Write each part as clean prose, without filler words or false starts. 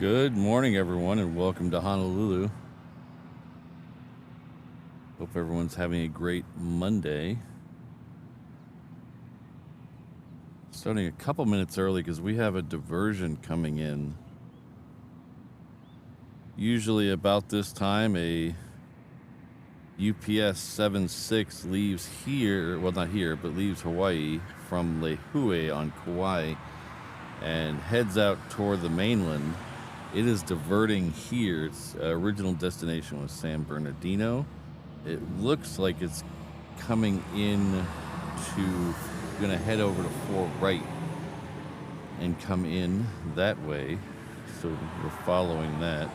Good morning, everyone, and welcome to Honolulu. Hope everyone's having a great Monday. Starting a couple minutes early because we have a diversion coming in. Usually about this time, a UPS 76 leaves here, well, not here, but leaves Hawaii from Lehue on Kauai and heads out toward the mainland. It is diverting here. Its original destination was San Bernardino. It looks like it's coming in to, gonna head over to 4 right and come in that way. So we're following that.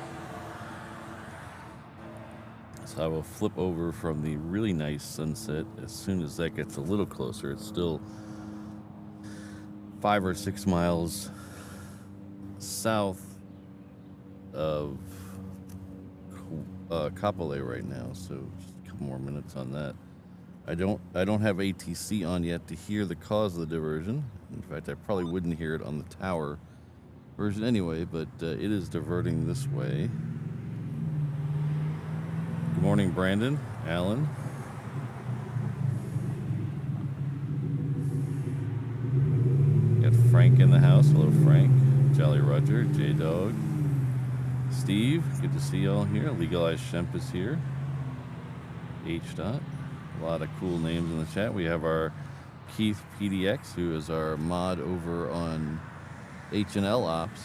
So I will flip over from the really nice sunset as soon as that gets a little closer. It's still 5 or 6 miles south of Kapolei right now, so just a couple more minutes on that. I don't have ATC on yet to hear the cause of the diversion. In fact, I probably wouldn't hear it on the tower version anyway, but it is diverting this way. Good morning, Brandon, Alan. Got Frank in the house. Hello, Frank. Jolly Roger, J-Dog. Steve, good to see y'all here. Legalized Shemp is here. H. Dot. A lot of cool names in the chat. We have our Keith PDX, who is our mod over on HNL Ops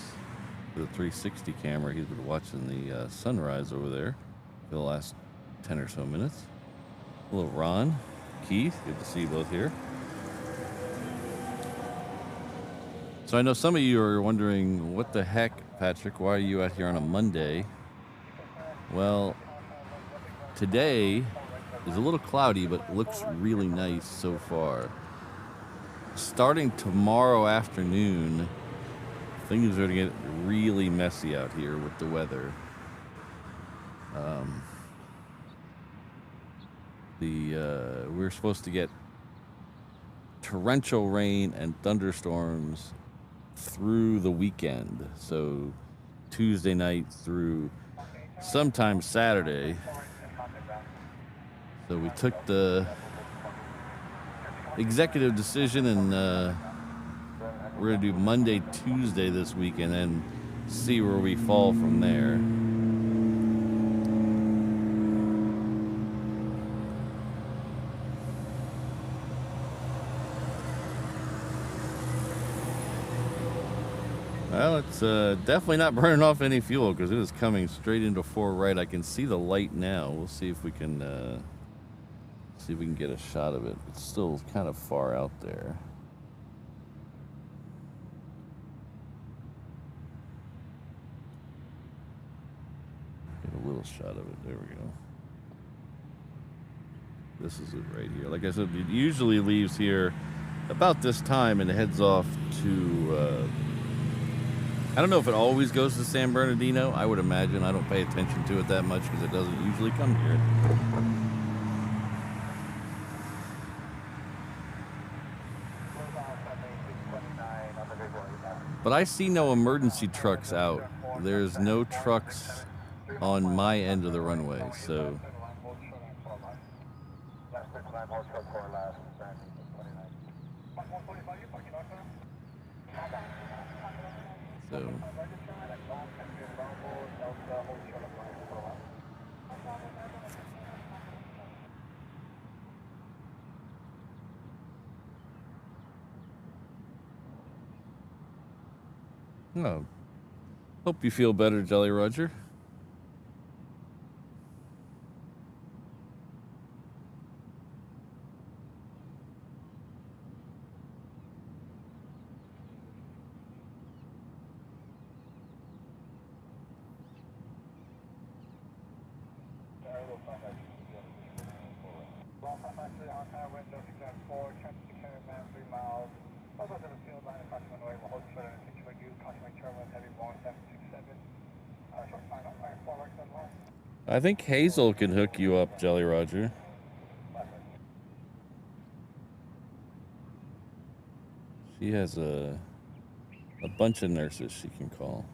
for the 360 camera. He's been watching the sunrise over there for the last 10 or so minutes. Hello, Ron, Keith, good to see you both here. So I know some of you are wondering, what the heck, Patrick, why are you out here on a Monday? Well, today is a little cloudy, but looks really nice so far. Starting tomorrow afternoon, things are going to get really messy out here with the weather. We're supposed to get torrential rain and thunderstorms through the weekend, so Tuesday night through sometime Saturday. So we took the executive decision, and we're gonna do Monday, Tuesday this weekend, and see where we fall from there. Well, it's definitely not burning off any fuel because it is coming straight into 4 right. I can see the light now. We'll see if we can get a shot of it. It's still kind of far out there. Get a little shot of it. There we go. This is it right here. Like I said, it usually leaves here about this time and heads off to I don't know if it always goes to San Bernardino. I would imagine. I don't pay attention to it that much because it doesn't usually come here. But I see no emergency trucks out. There's no trucks on my end of the runway, so. Oh, hope you feel better, Jolly Roger. I think Hazel can hook you up, Jolly Roger. She has a bunch of nurses she can call.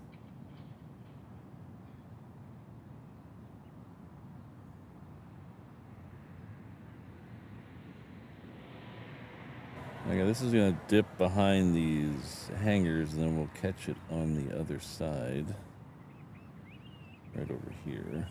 Okay, this is gonna dip behind these hangars, and then we'll catch it on the other side. Right over here.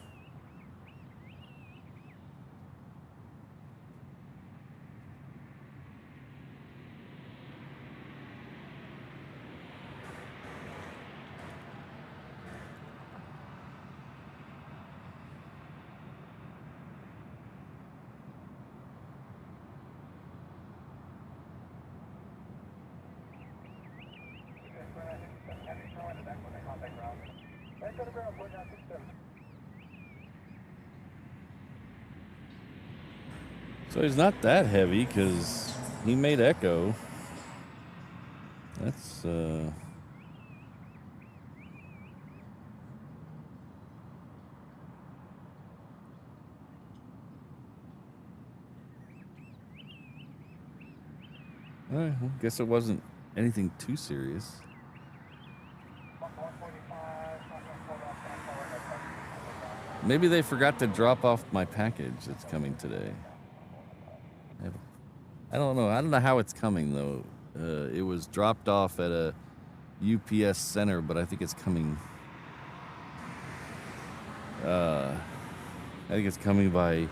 So he's not that heavy because he made echo. That's all right, well, guess it wasn't anything too serious. Maybe they forgot to drop off my package that's coming today. I don't know. I don't know how it's coming, though. It was dropped off at a UPS center, but I think it's coming... I think it's coming by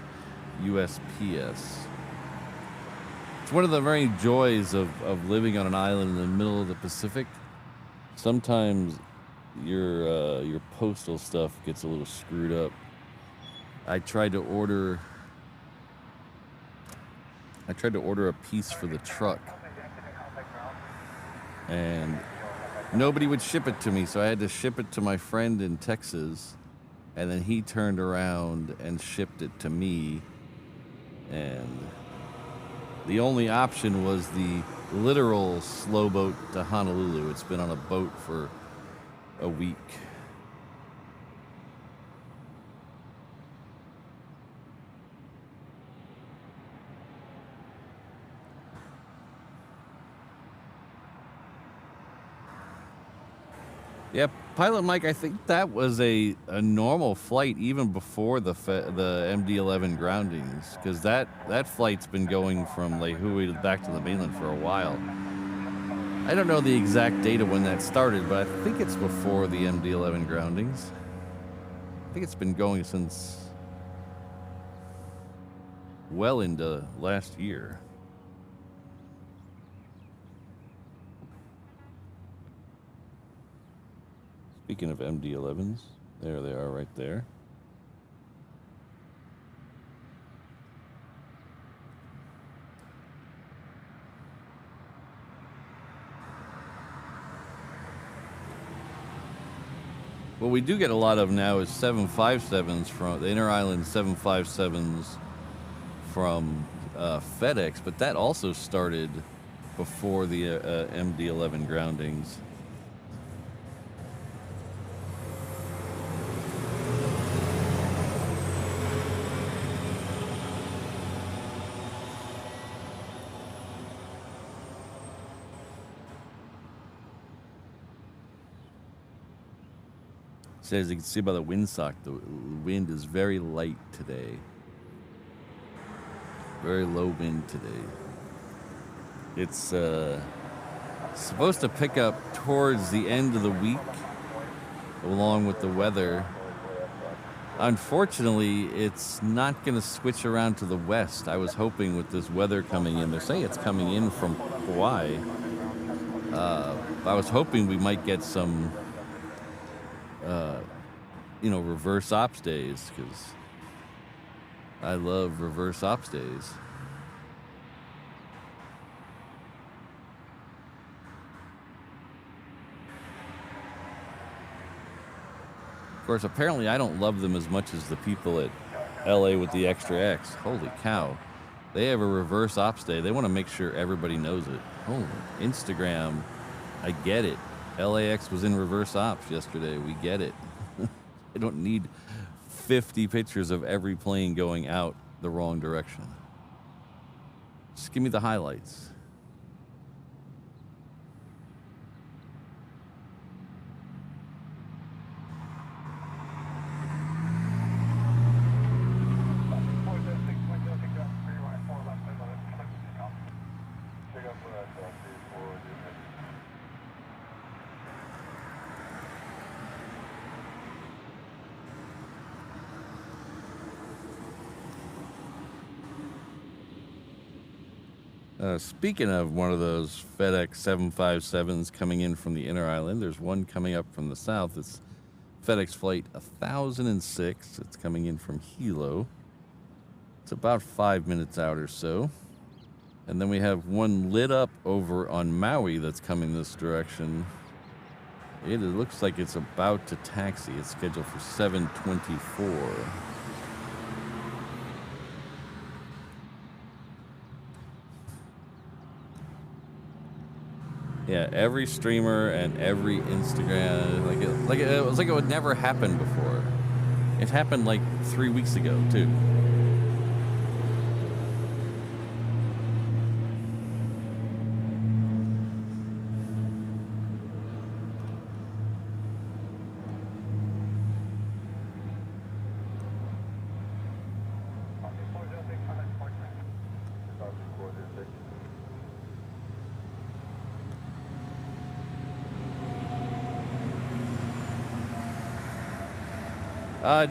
USPS. It's one of the very joys of living on an island in the middle of the Pacific. Sometimes your postal stuff gets a little screwed up. I tried to order a piece for the truck, and nobody would ship it to me, so I had to ship it to my friend in Texas, and then he turned around and shipped it to me, and the only option was the literal slow boat to Honolulu. It's been on a boat for a week. Yeah, Pilot Mike, I think that was a normal flight even before the MD-11 groundings, because that flight's been going from Laihui back to the mainland for a while. I don't know the exact date of when that started, but I think it's before the MD-11 groundings. I think it's been going since well into last year. Speaking of MD-11s, there they are right there. What we do get a lot of now is 757s from the inter-island 757s from FedEx, but that also started before the MD-11 groundings. As you can see by the windsock, the wind is very light today. Very low wind today. It's supposed to pick up towards the end of the week, along with the weather. Unfortunately, it's not going to switch around to the west. I was hoping with this weather coming in, they're saying it's coming in from Hawaii. I was hoping we might get some reverse ops days, because I love reverse ops days. Of course, apparently I don't love them as much as the people at LA with the Extra X. Holy cow. They have a reverse ops day. They want to make sure everybody knows it. Oh, Instagram, I get it. LAX was in reverse ops yesterday. We get it. I don't need 50 pictures of every plane going out the wrong direction. Just give me the highlights. Speaking of one of those FedEx 757s coming in from the inner island, there's one coming up from the south. It's FedEx Flight 1006. It's coming in from Hilo. It's about 5 minutes out or so. And then we have one lit up over on Maui that's coming this direction. It looks like it's about to taxi. It's scheduled for 7:24. Yeah, every streamer and every Instagram, it was like it would never happen before. It happened like 3 weeks ago too.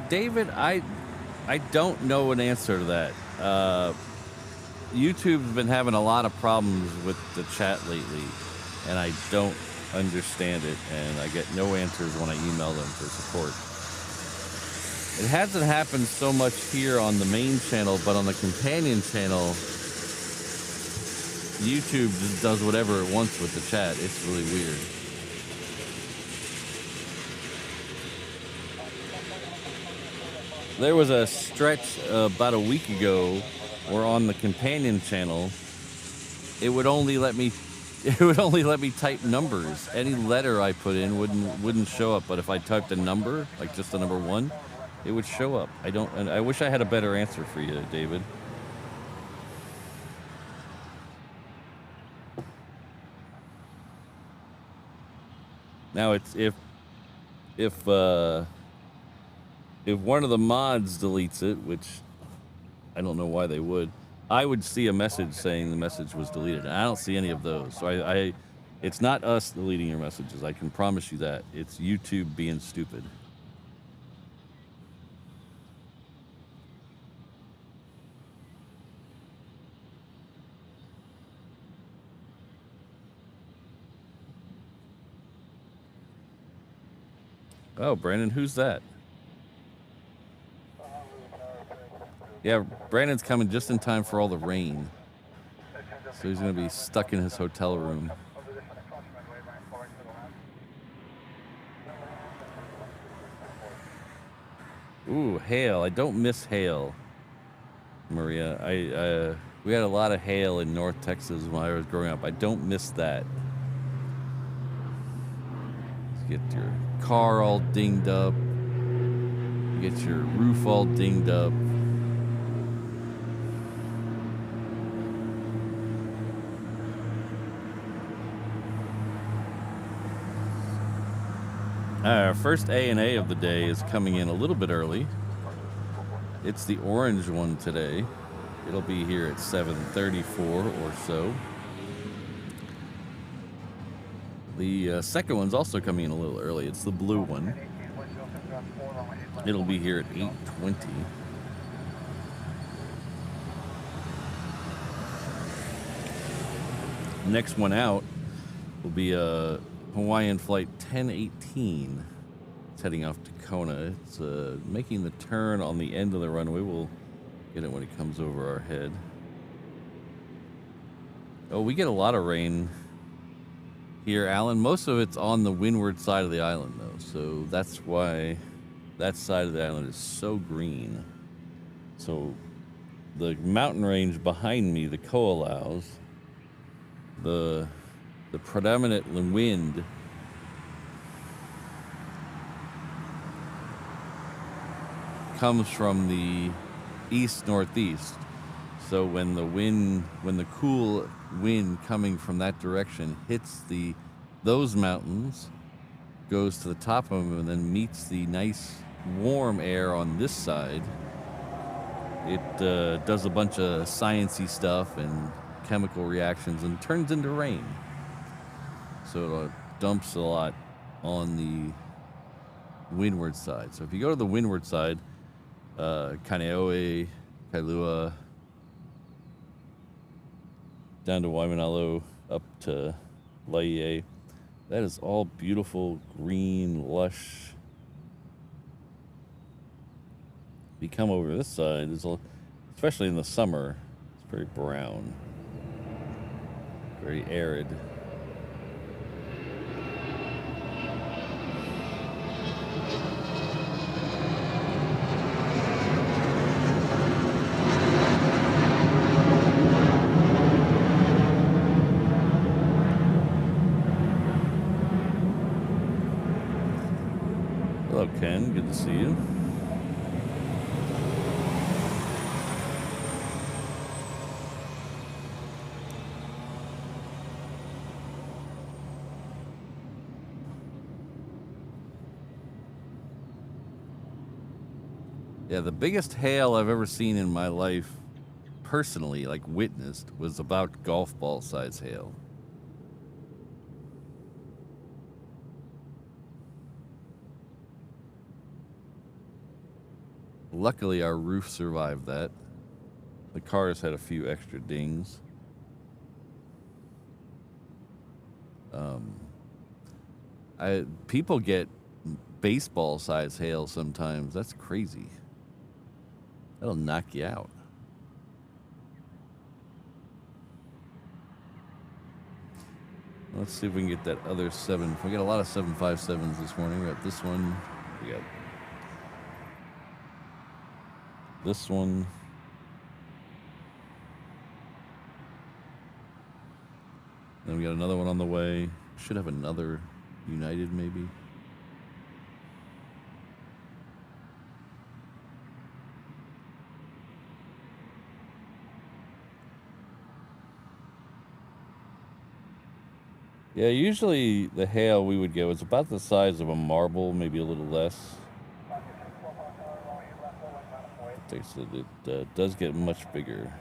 David, I don't know an answer to that. YouTube's been having a lot of problems with the chat lately, and I don't understand it, and I get no answers when I email them for support. It hasn't happened so much here on the main channel, but on the companion channel, YouTube just does whatever it wants with the chat. It's really weird. There was a stretch about a week ago where on the companion channel, it would only let me type numbers. Any letter I put in wouldn't show up, but if I typed a number, like just the number 1, it would show up. I wish I had a better answer for you, David. Now it's if one of the mods deletes it, which I don't know why they would, I would see a message saying the message was deleted. And I don't see any of those. So it's not us deleting your messages. I can promise you that. It's YouTube being stupid. Oh, Brandon, who's that? Yeah, Brandon's coming just in time for all the rain. So he's going to be stuck in his hotel room. Ooh, hail. I don't miss hail, Maria. We had a lot of hail in North Texas when I was growing up. I don't miss that. You get your car all dinged up. You get your roof all dinged up. Our first A&A of the day is coming in a little bit early. It's the orange one today. It'll be here at 7:34 or so. The second one's also coming in a little early. It's the blue one. It'll be here at 8:20. Next one out will be a Hawaiian flight 1018. It's heading off to Kona. It's making the turn on the end of the runway. We'll get it when it comes over our head. Oh, we get a lot of rain here, Alan. Most of it's on the windward side of the island, though. So that's why that side of the island is so green. So the mountain range behind me, the Ko'olaus, the predominant wind comes from the east-northeast. So when the cool wind coming from that direction hits those mountains, goes to the top of them, and then meets the nice warm air on this side, it does a bunch of sciencey stuff and chemical reactions and turns into rain. So it dumps a lot on the windward side. So if you go to the windward side, Kaneohe, Kailua, down to Waimanalo, up to Laie. That is all beautiful, green, lush. If you come over this side, especially in the summer, it's very brown, very arid. Hello, Ken. Good to see you. Yeah, the biggest hail I've ever seen in my life, personally, like witnessed, was about golf ball size hail. Luckily, our roof survived that. The cars had a few extra dings. People get baseball size hail sometimes. That's crazy. That'll knock you out. Let's see if we can get that other 7. We got a lot of 757s this morning. We got this one. We got this one. Then we got another one on the way. Should have another United maybe. Yeah, usually the hail we would get was about the size of a marble, maybe a little less. It does get much bigger.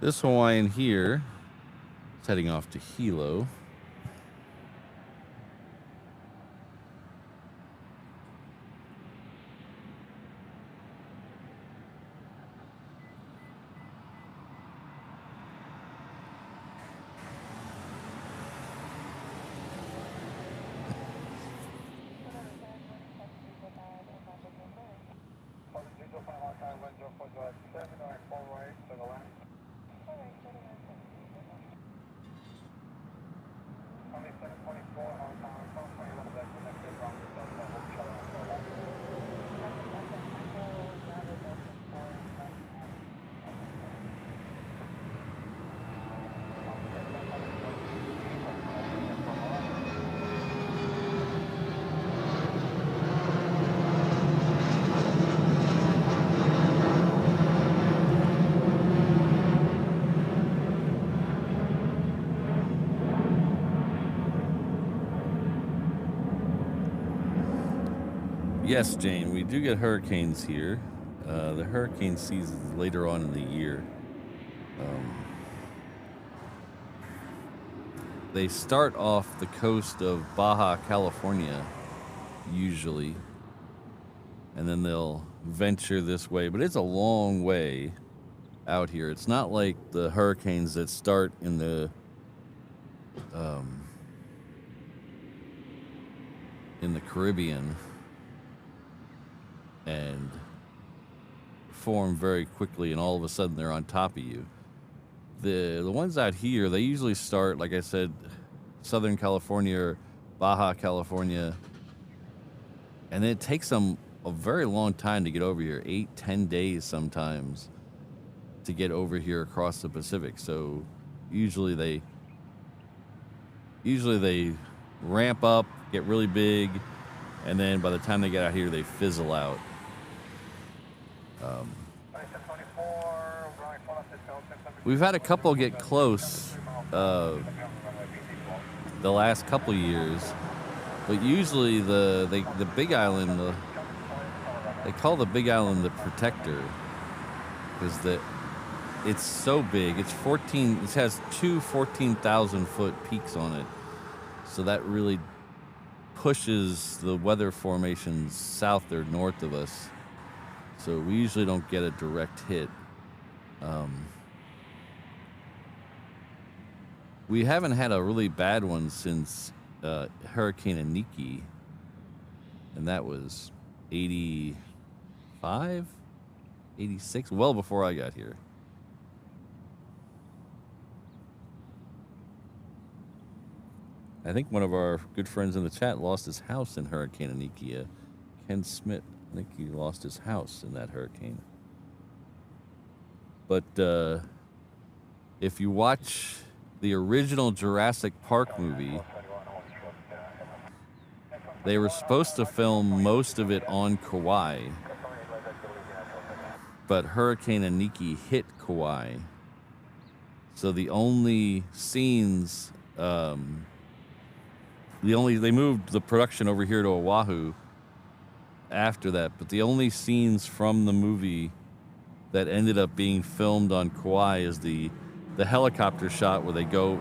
This Hawaiian here is heading off to Hilo. Yes, Jane, we do get hurricanes here. The hurricane season is later on in the year. They start off the coast of Baja California, usually, and then they'll venture this way. But it's a long way out here. It's not like the hurricanes that start in the in the Caribbean and form very quickly, and all of a sudden they're on top of you. The ones out here, they usually start, like I said, Southern California or Baja California, and it takes them a very long time to get over here, 8-10 days sometimes to get over here across the Pacific. So usually they ramp up, get really big, and then by the time they get out here, they fizzle out. We've had a couple get close the last couple years, but usually the Big Island, they call the Big Island the Protector, because it's so big. It has two 14,000 foot peaks on it, so that really pushes the weather formations south or north of us. So we usually don't get a direct hit. We haven't had a really bad one since Hurricane Aniki, and that was 85, 86, well before I got here. I think one of our good friends in the chat lost his house in Hurricane Aniki. Ken Smith, I think he lost his house in that hurricane. But if you watch the original Jurassic Park movie, they were supposed to film most of it on Kauai, but Hurricane Aniki hit Kauai. So the only scenes, they moved the production over here to Oahu after that, but the only scenes from the movie that ended up being filmed on Kauai is the helicopter shot where they go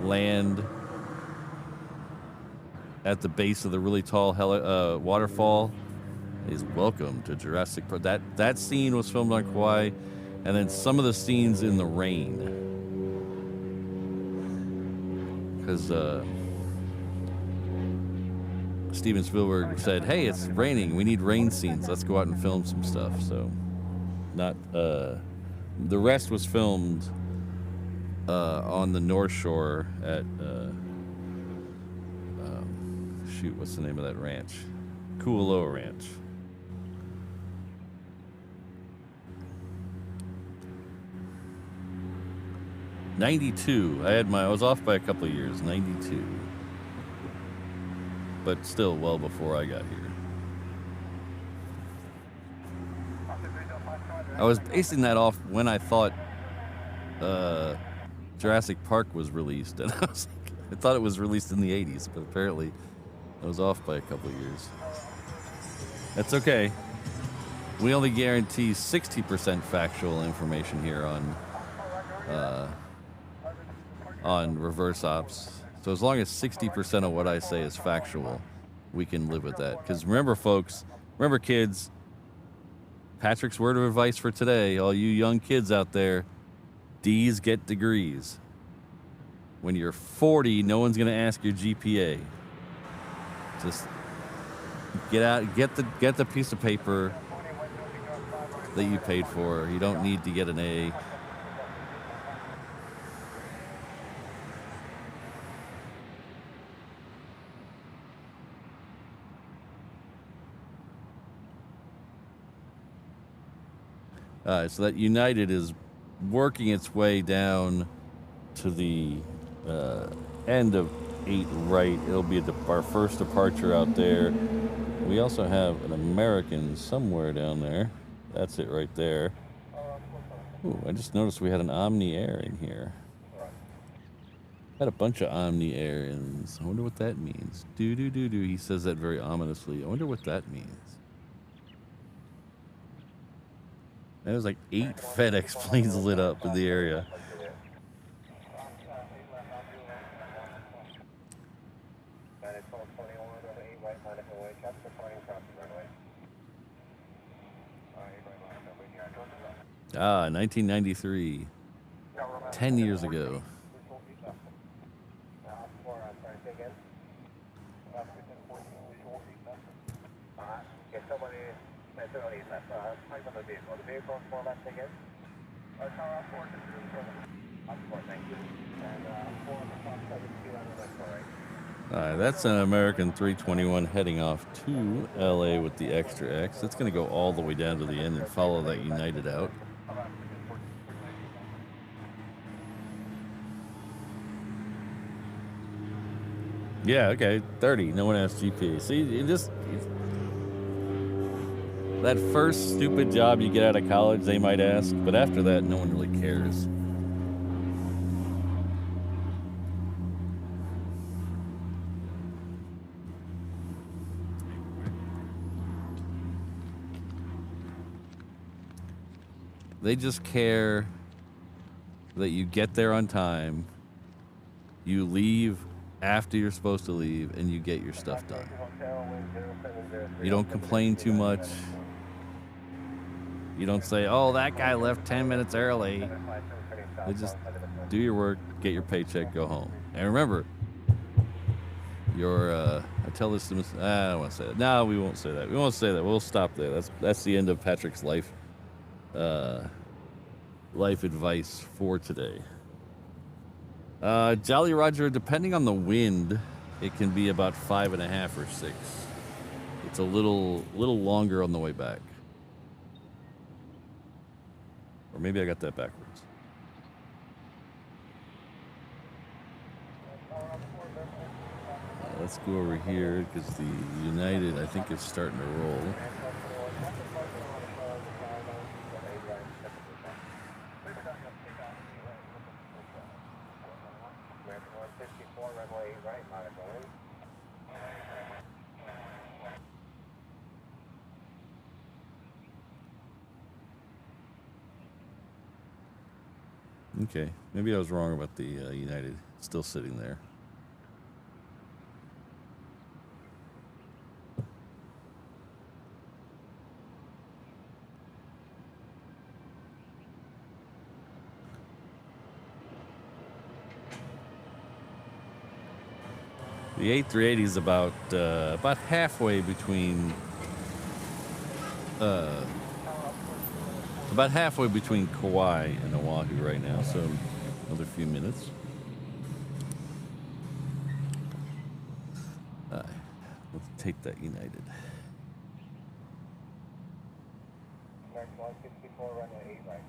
land at the base of the really tall waterfall. Is welcome to Jurassic Park. That scene was filmed on Kauai, and then some of the scenes in the rain, because Steven Spielberg said, "Hey, it's raining. We need rain scenes. Let's go out and film some stuff." So, the rest was filmed on the North Shore at what's the name of that ranch? Kualoa Ranch. '92. I was off by a couple of years. '92, but still well before I got here. I was basing that off when I thought Jurassic Park was released, and I thought it was released in the '80s, but apparently I was off by a couple of years. That's okay. We only guarantee 60% factual information here on reverse ops. So as long as 60% of what I say is factual, we can live with that. Because remember, folks, kids, Patrick's word of advice for today, all you young kids out there, D's get degrees. When you're 40, no one's going to ask your GPA. Just get the piece of paper that you paid for. You don't need to get an A. So that United is working its way down to the end of 8 right. It'll be our first departure out there. We also have an American somewhere down there. That's it right there. Ooh, I just noticed we had an Omni Air in here. Had a bunch of Omni Airians. I wonder what that means. Do-do-do-do. He says that very ominously. I wonder what that means. There was like 8 FedEx planes lit up in the area. Ah, 1993. 10 years ago. Alright, that's an American 321 heading off to LA with the extra X. It's going to go all the way down to the end and follow that United out. Yeah, okay, 30. No one asked GPA. See, that first stupid job you get out of college, they might ask, but after that, no one really cares. They just care that you get there on time, you leave after you're supposed to leave, and you get your stuff done. You don't complain too much. You don't say, oh, that guy left 10 minutes early. They just do your work, get your paycheck, go home. And remember, I tell this to I don't want to say that. No, we won't say that. We won't say that. We'll stop there. That's the end of Patrick's life advice for today. Jolly Roger, depending on the wind, it can be about 5.5 or 6. It's a little longer on the way back. Or maybe I got that backwards. Let's go over here because the United, I think, is starting to roll. Okay, maybe I was wrong about the United still sitting there. The A380 is about halfway between Kauai and Oahu right now, so another few minutes. Let's take that United. Next 164, runway 8 right.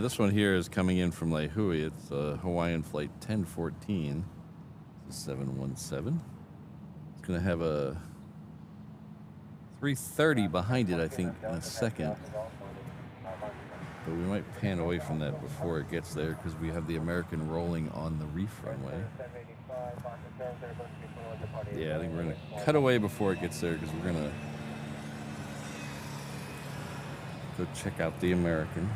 This one here is coming in from Laihui. It's Hawaiian flight 1014, 717. It's going to have a 330 behind it, I think, in a second. But we might pan away from that before it gets there because we have the American rolling on the reef runway. Yeah, I think we're going to cut away before it gets there because we're going to go check out the American.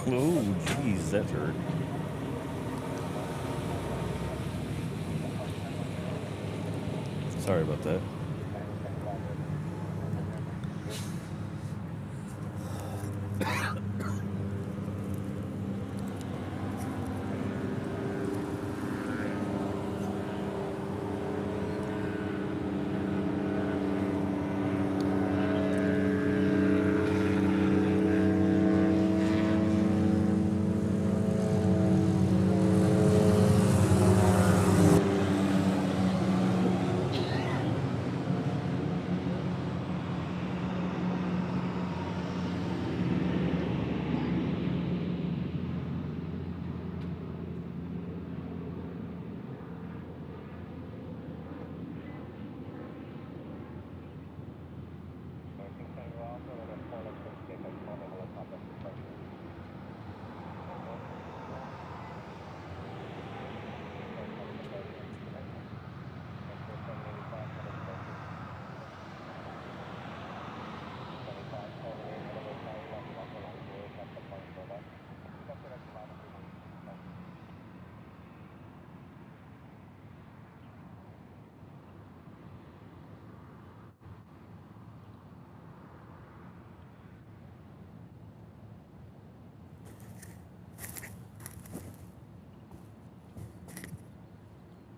Oh, jeez, that hurt. Sorry about that.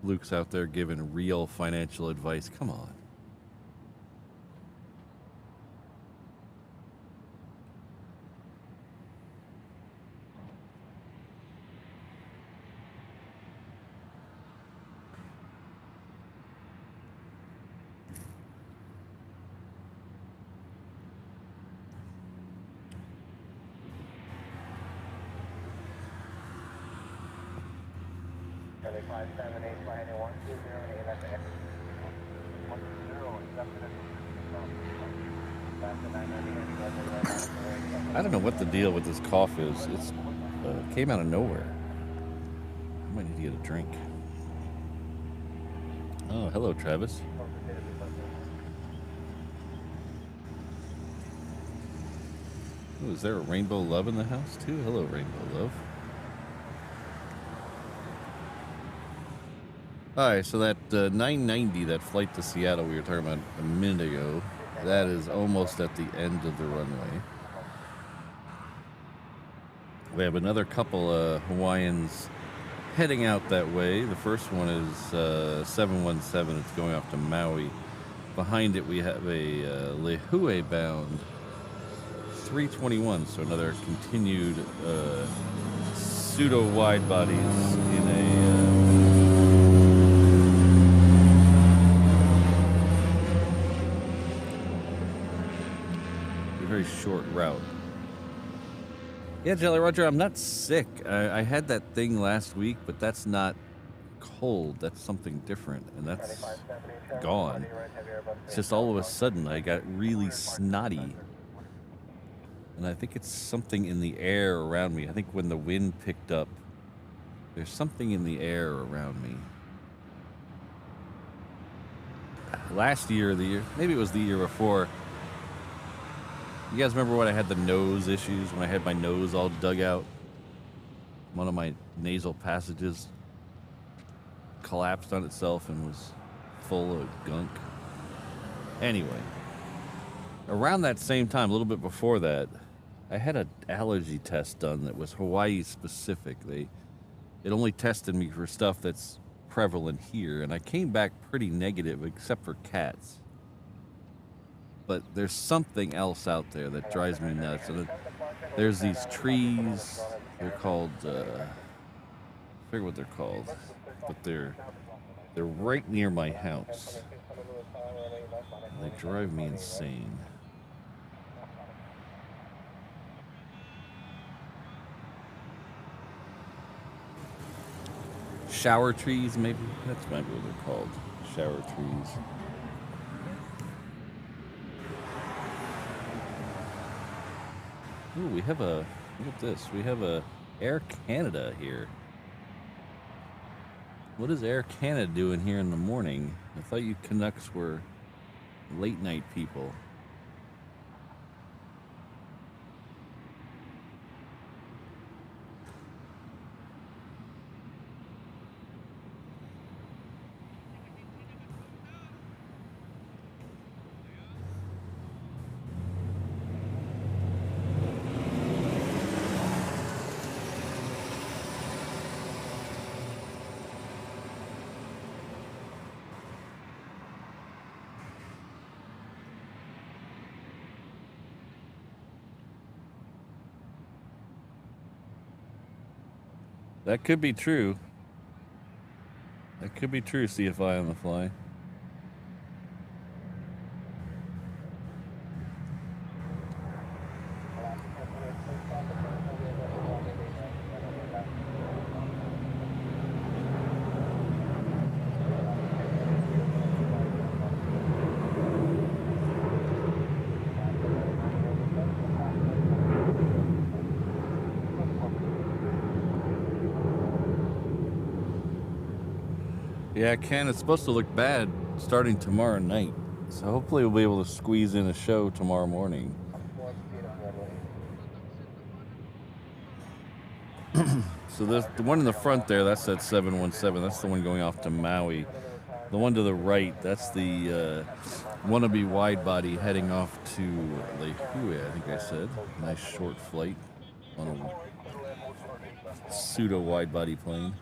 Luke's out there giving real financial advice. Come on. I don't know what the deal with this cough is. It's came out of nowhere. I might need to get a drink. Oh, hello, Travis. Ooh, is there a Rainbow Love in the house, too? Hello, Rainbow Love. All right, so that 990, that flight to Seattle we were talking about a minute ago, that is almost at the end of the runway. We have another couple of Hawaiians heading out that way. The first one is 717. It's going off to Maui. Behind it, we have a Lihue bound 321. So another continued pseudo wide bodies in a very short route. Yeah, Jelly Roger, I'm not sick. I had that thing last week, but that's not cold. That's something different, and that's gone. It's just all of a sudden I got really snotty. And I think it's something in the air around me. I think when the wind picked up, there's something in the air around me. Last year, maybe it was the year before, you guys remember when I had the nose issues, when I had my nose all dug out? One of my nasal passages collapsed on itself and was full of gunk. Anyway, around that same time, a little bit before that, I had an allergy test done that was Hawaii specific. It only tested me for stuff that's prevalent here, and I came back pretty negative except for cats. But there's something else out there that drives me nuts. And there's these trees. They're called, I forget what they're called, but they're right near my house. They drive me insane. Shower trees, maybe? That's maybe what they're called. Shower trees. Ooh, we have look at this. We have a Air Canada here. What is Air Canada doing here in the morning? I thought you Canucks were late night people. That could be true. That could be true, CFI on the fly. Yeah, Ken, it's supposed to look bad starting tomorrow night. So hopefully we'll be able to squeeze in a show tomorrow morning. So there's the one in the front there, that's that 717. That's the one going off to Maui. The one to the right, that's the wannabe wide body heading off to Lehue, I think I said. Nice short flight on a pseudo wide body plane.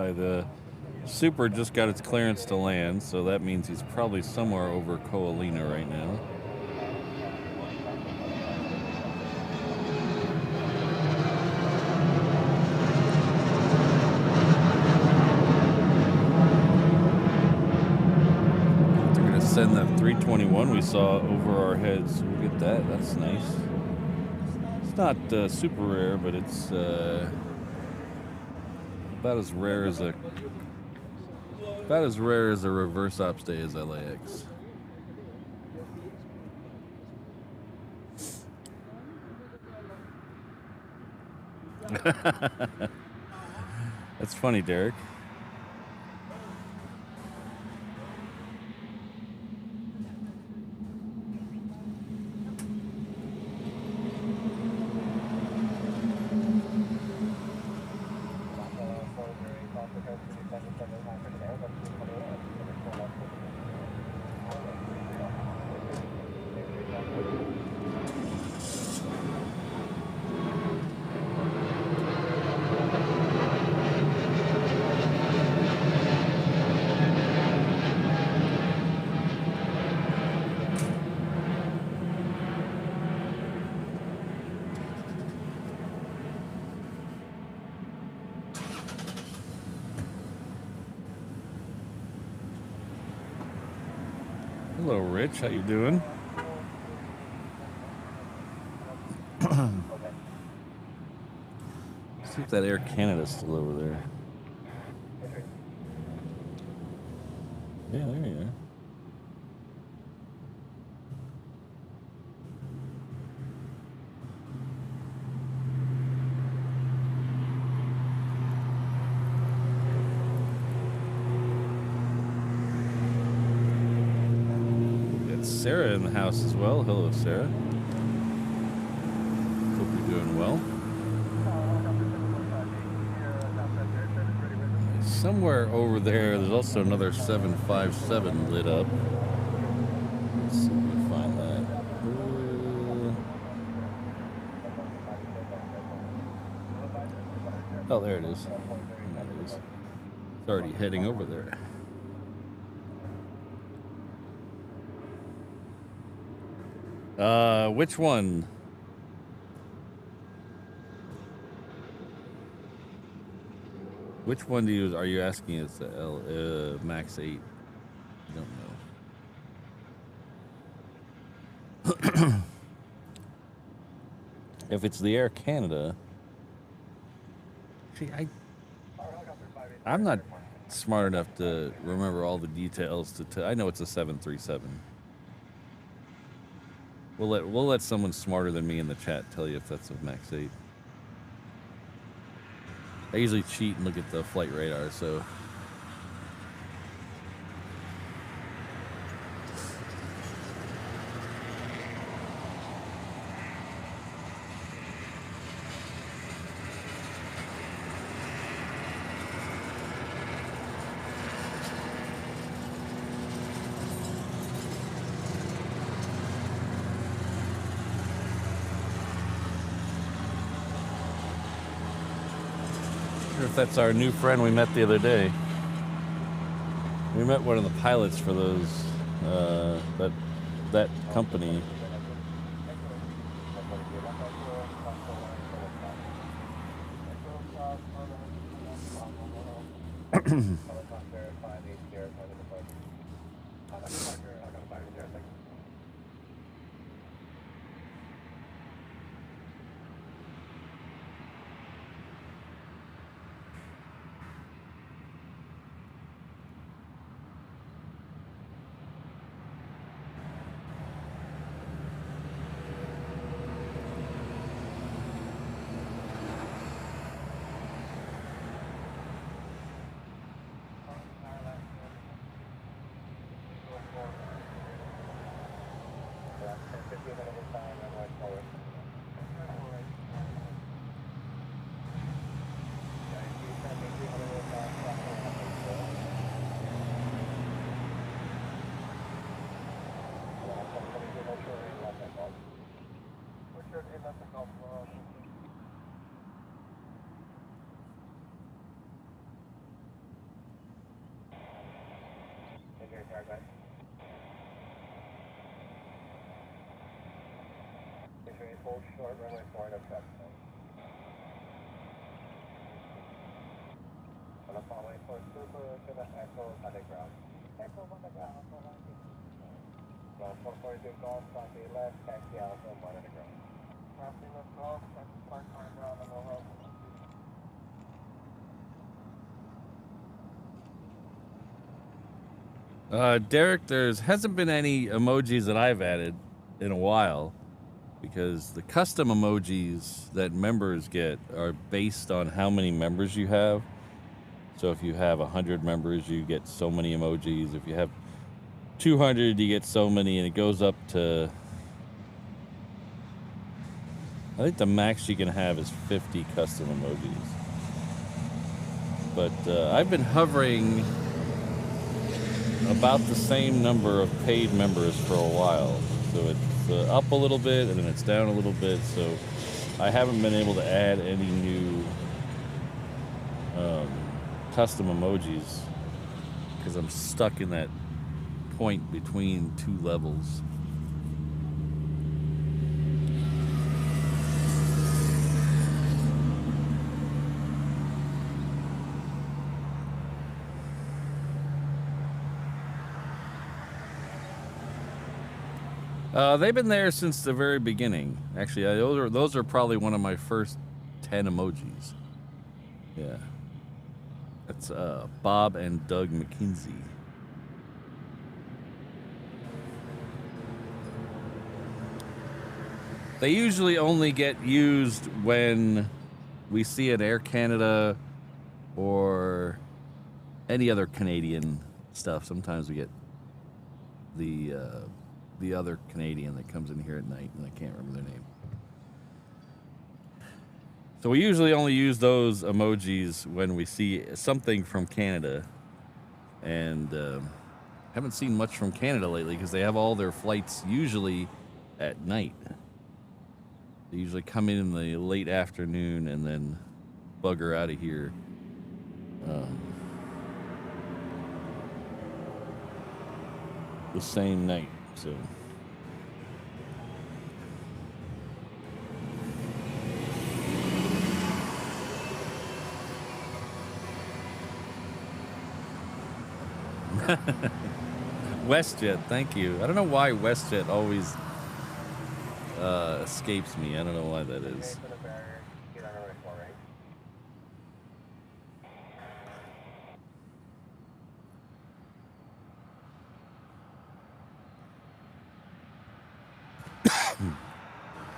The Super just got its clearance to land, so that means he's probably somewhere over Ko'olina right now. They're going to send that 321 we saw over our heads. Look at that. That's nice. It's not super rare, but it's about as rare as a reverse ops day as LAX. That's funny, Derek. Hello, Rich. How you doing? See if that Air Canada's still over there. Yeah, there you are. Sarah in the house as well. Hello, Sarah. Hope you're doing well. Somewhere over there, there's also another 757 lit up. Let's see if we can find that. Oh, there it is. There it is. It's already heading over there. Which one? Which one are you asking? It's the Max 8. I don't know. If it's the Air Canada, see, I'm not smart enough to remember all the details. I know it's a 737. We'll let someone smarter than me in the chat tell you if that's a Max 8. I usually cheat and look at the flight radar, so. if that's our new friend we met the other day. We met one of the pilots for those that company. Short runway 4 and approach. On the following for super to the Echo on the ground. Echo on the ground. Well, 442 golf, copy left, taxi alpha, 1 on the ground. Copy left golf, taxi park on the ground, and we'll Derek, hasn't been any emojis that I've added in a while, because the custom emojis that members get are based on how many members you have. So if you have 100 members, you get so many emojis. If you have 200, you get so many, and it goes up to, I think the max you can have is 50 custom emojis. But I've been hovering about the same number of paid members for a while. So it's up a little bit, and then it's down a little bit. So I haven't been able to add any new custom emojis because I'm stuck in that point between two levels. They've been there since the very beginning. Actually, those are probably one of my first 10 emojis. Yeah. That's Bob and Doug McKinsey. They usually only get used when we see an Air Canada or any other Canadian stuff. Sometimes we get the other Canadian that comes in here at night, and I can't remember their name. So we usually only use those emojis when we see something from Canada, and haven't seen much from Canada lately because they have all their flights usually at night. They usually come in the late afternoon and then bugger out of here. The same night. So WestJet, thank you. I don't know why WestJet always escapes me. I don't know why that is.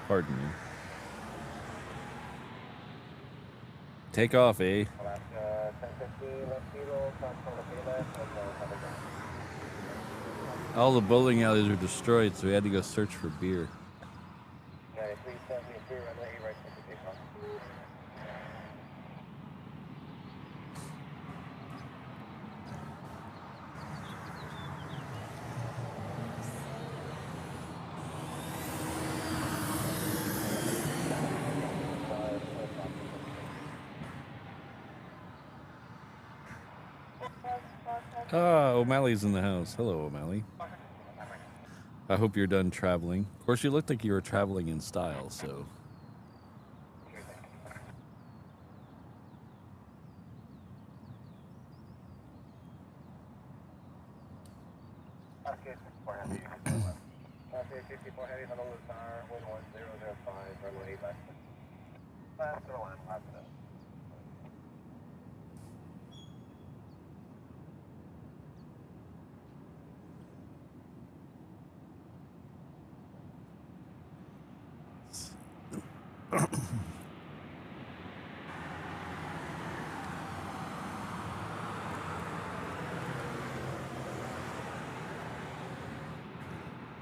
Pardon me. Take off, eh? All the bowling alleys were destroyed, so we had to go search for beer. Ah, O'Malley's in the house. Hello, O'Malley. I hope you're done traveling. Of course, you looked like you were traveling in style, so. People heading Honolulu Tower, wind 1005, runway 8 left. Last or line, last minute.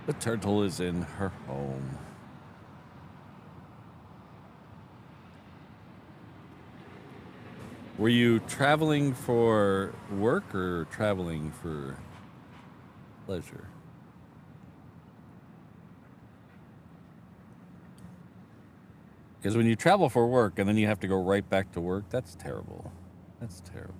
The turtle is in her home. Were you traveling for work or traveling for pleasure? Because when you travel for work and then you have to go right back to work, that's terrible. That's terrible.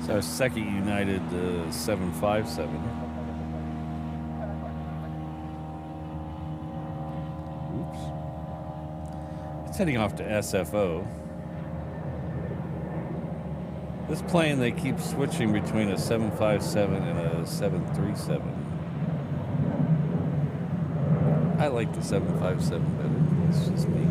Our second United 757. Oops. It's heading off to SFO. This plane, they keep switching between a 757 and a 737. I like the 757 better. It's just me.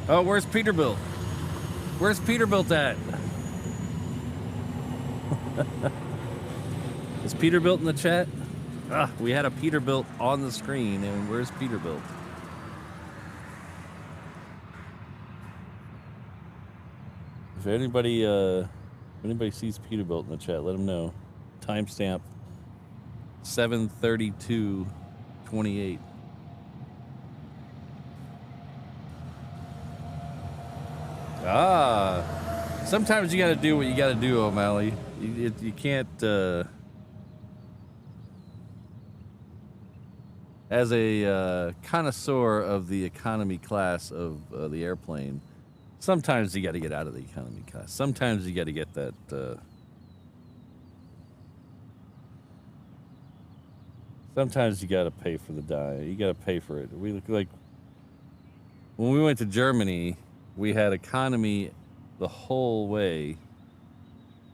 Oh, where's Peterbilt? Where's Peterbilt at? Is Peterbilt in the chat? Ah, we had a Peterbilt on the screen, and where's Peterbilt? If anybody sees Peterbilt in the chat, let them know. Timestamp 7/32/28. Ah, sometimes you got to do what you got to do, O'Malley. You can't. As a connoisseur of the economy class of the airplane, sometimes you got to get out of the economy class. Sometimes you got to get that. Sometimes you got to pay for the diet. You got to pay for it. We look like when we went to Germany. We had economy the whole way,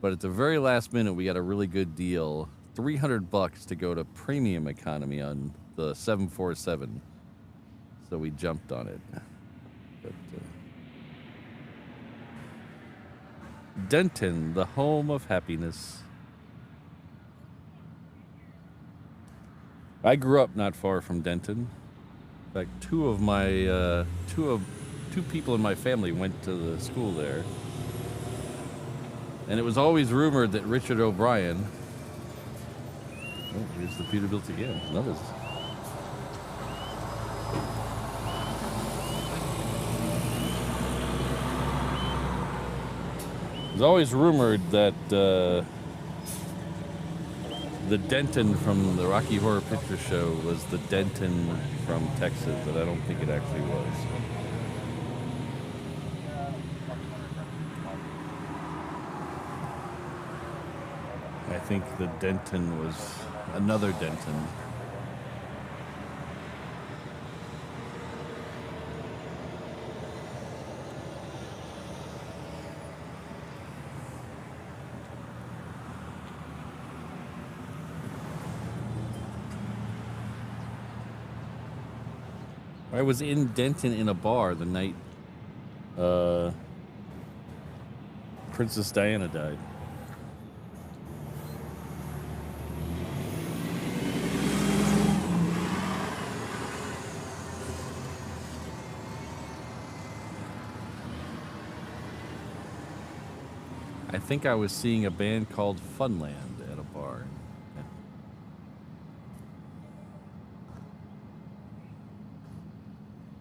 but at the very last minute, we got a really good deal, $300 to go to premium economy on the 747. So we jumped on it. But, Denton, the home of happiness. I grew up not far from Denton. In fact, two people in my family went to the school there. And it was always rumored that Richard O'Brien... Oh, here's the Peterbilt again. Another... It was always rumored that the Denton from the Rocky Horror Picture Show was the Denton from Texas, but I don't think it actually was. I think the Denton was another Denton. I was in Denton in a bar the night Princess Diana died. think I was seeing a band called Funland at a bar.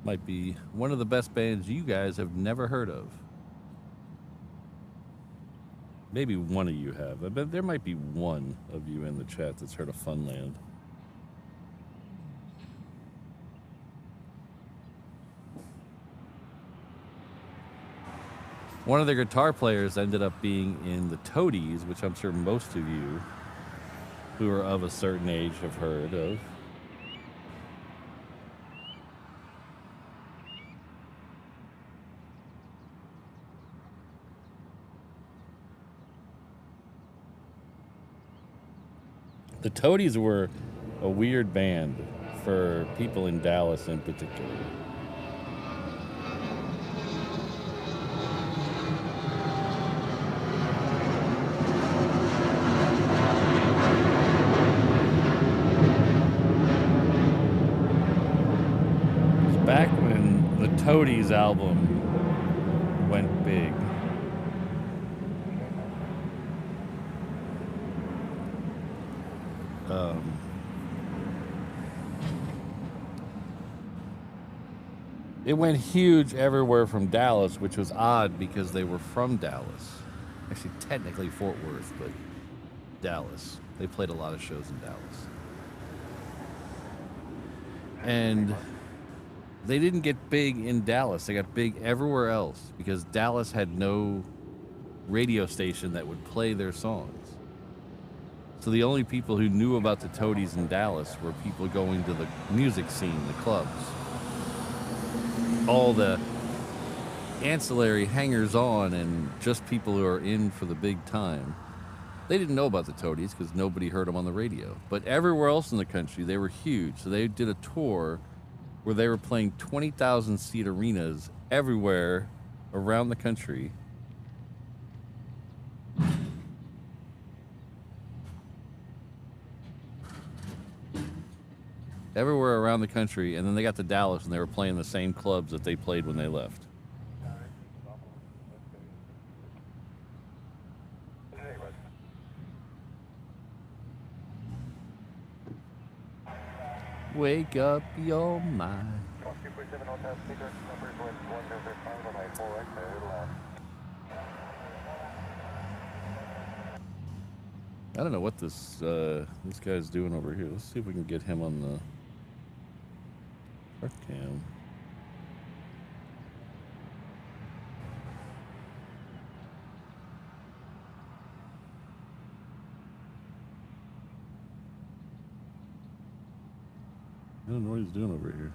Might be one of the best bands you guys have never heard of. Maybe one of you have. I bet there might be one of you in the chat that's heard of Funland. One of the guitar players ended up being in the Toadies, which I'm sure most of you who are of a certain age have heard of. The Toadies were a weird band for people in Dallas in particular. It's back when the Toadies album went big. It went huge everywhere from Dallas, which was odd because they were from Dallas. Actually, technically Fort Worth, but Dallas. They played a lot of shows in Dallas. And they didn't get big in Dallas. They got big everywhere else because Dallas had no radio station that would play their songs. So the only people who knew about the Toadies in Dallas were people going to the music scene, the clubs. All the ancillary hangers-on and just people who are in for the big time. They didn't know about the Toadies because nobody heard them on the radio. But everywhere else in the country, they were huge. So they did a tour where they were playing 20,000-seat arenas everywhere around the country. Everywhere around the country, and then they got to Dallas and they were playing the same clubs that they played when they left. Wake up your mind. I don't know what this guy's doing over here. Let's see if we can get him on the truck cam. I don't know what he's doing over here.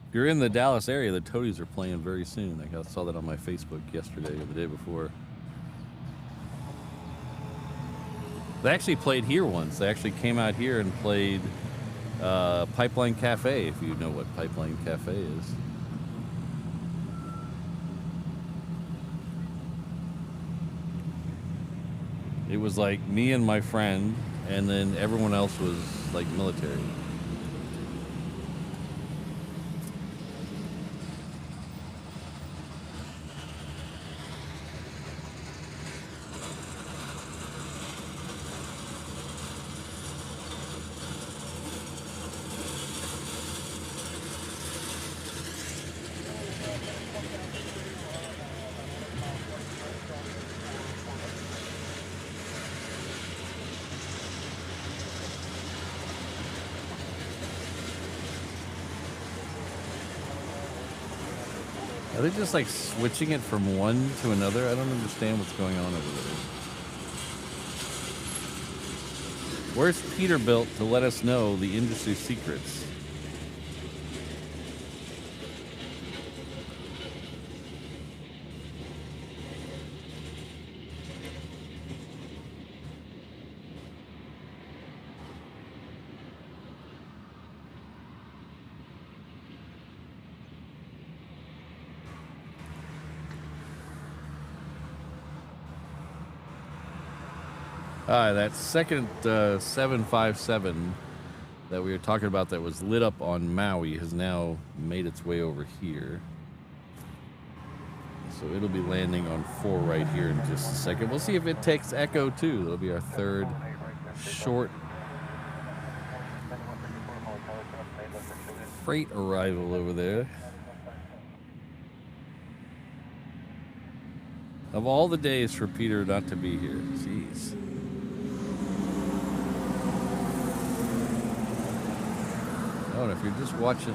If you're in the Dallas area, the Toadies are playing very soon. I saw that on my Facebook yesterday or the day before. They actually played here once. They actually came out here and played Pipeline Cafe, if you know what Pipeline Cafe is. It was like me and my friend, and then everyone else was like military. Are they just like switching it from one to another? I don't understand what's going on over there. Where's Peterbilt to let us know the industry secrets? That second 757 that we were talking about that was lit up on Maui has now made its way over here. So it'll be landing on 4 right here in just a second. We'll see if it takes Echo too. That'll be our third short freight arrival over there. Of all the days for Peter not to be here, jeez. Oh, and if you're just watching,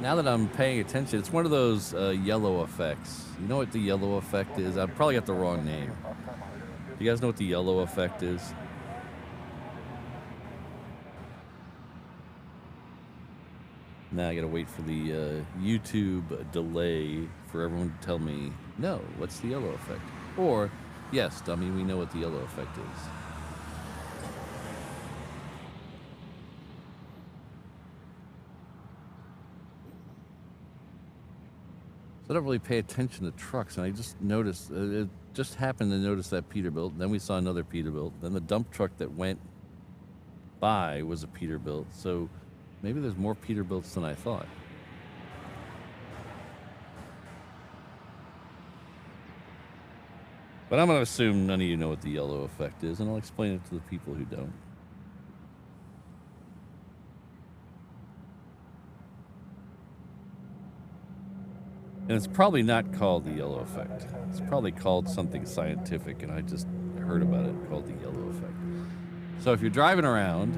now that I'm paying attention, it's one of those yellow effects. You know what the yellow effect is? I probably got the wrong name. Do you guys know what the yellow effect is? Now I gotta wait for the YouTube delay for everyone to tell me, no, what's the yellow effect? Or, yes, dummy, we know what the yellow effect is. So I don't really pay attention to trucks, and I just noticed, it just happened to notice that Peterbilt. Then we saw another Peterbilt. Then the dump truck that went by was a Peterbilt. So maybe there's more Peterbilts than I thought. But I'm going to assume none of you know what the yellow effect is, and I'll explain it to the people who don't. And it's probably not called the yellow effect. It's probably called something scientific, and I just heard about it called the yellow effect. So if you're driving around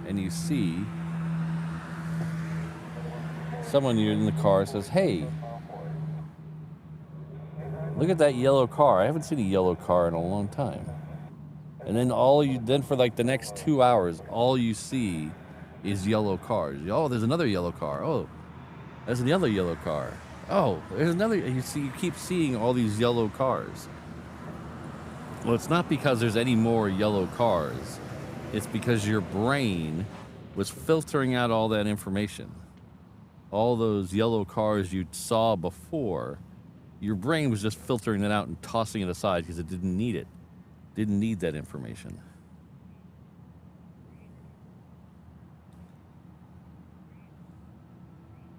and you see someone you're in the car says, hey, look at that yellow car. I haven't seen a yellow car in a long time. And then for like the next 2 hours, all you see is yellow cars. Oh, there's another yellow car. Oh, there's another yellow car. Oh, there's another. You keep seeing all these yellow cars. Well, it's not because there's any more yellow cars. It's because your brain was filtering out all that information. All those yellow cars you saw before, your brain was just filtering it out and tossing it aside because it didn't need it. Didn't need that information.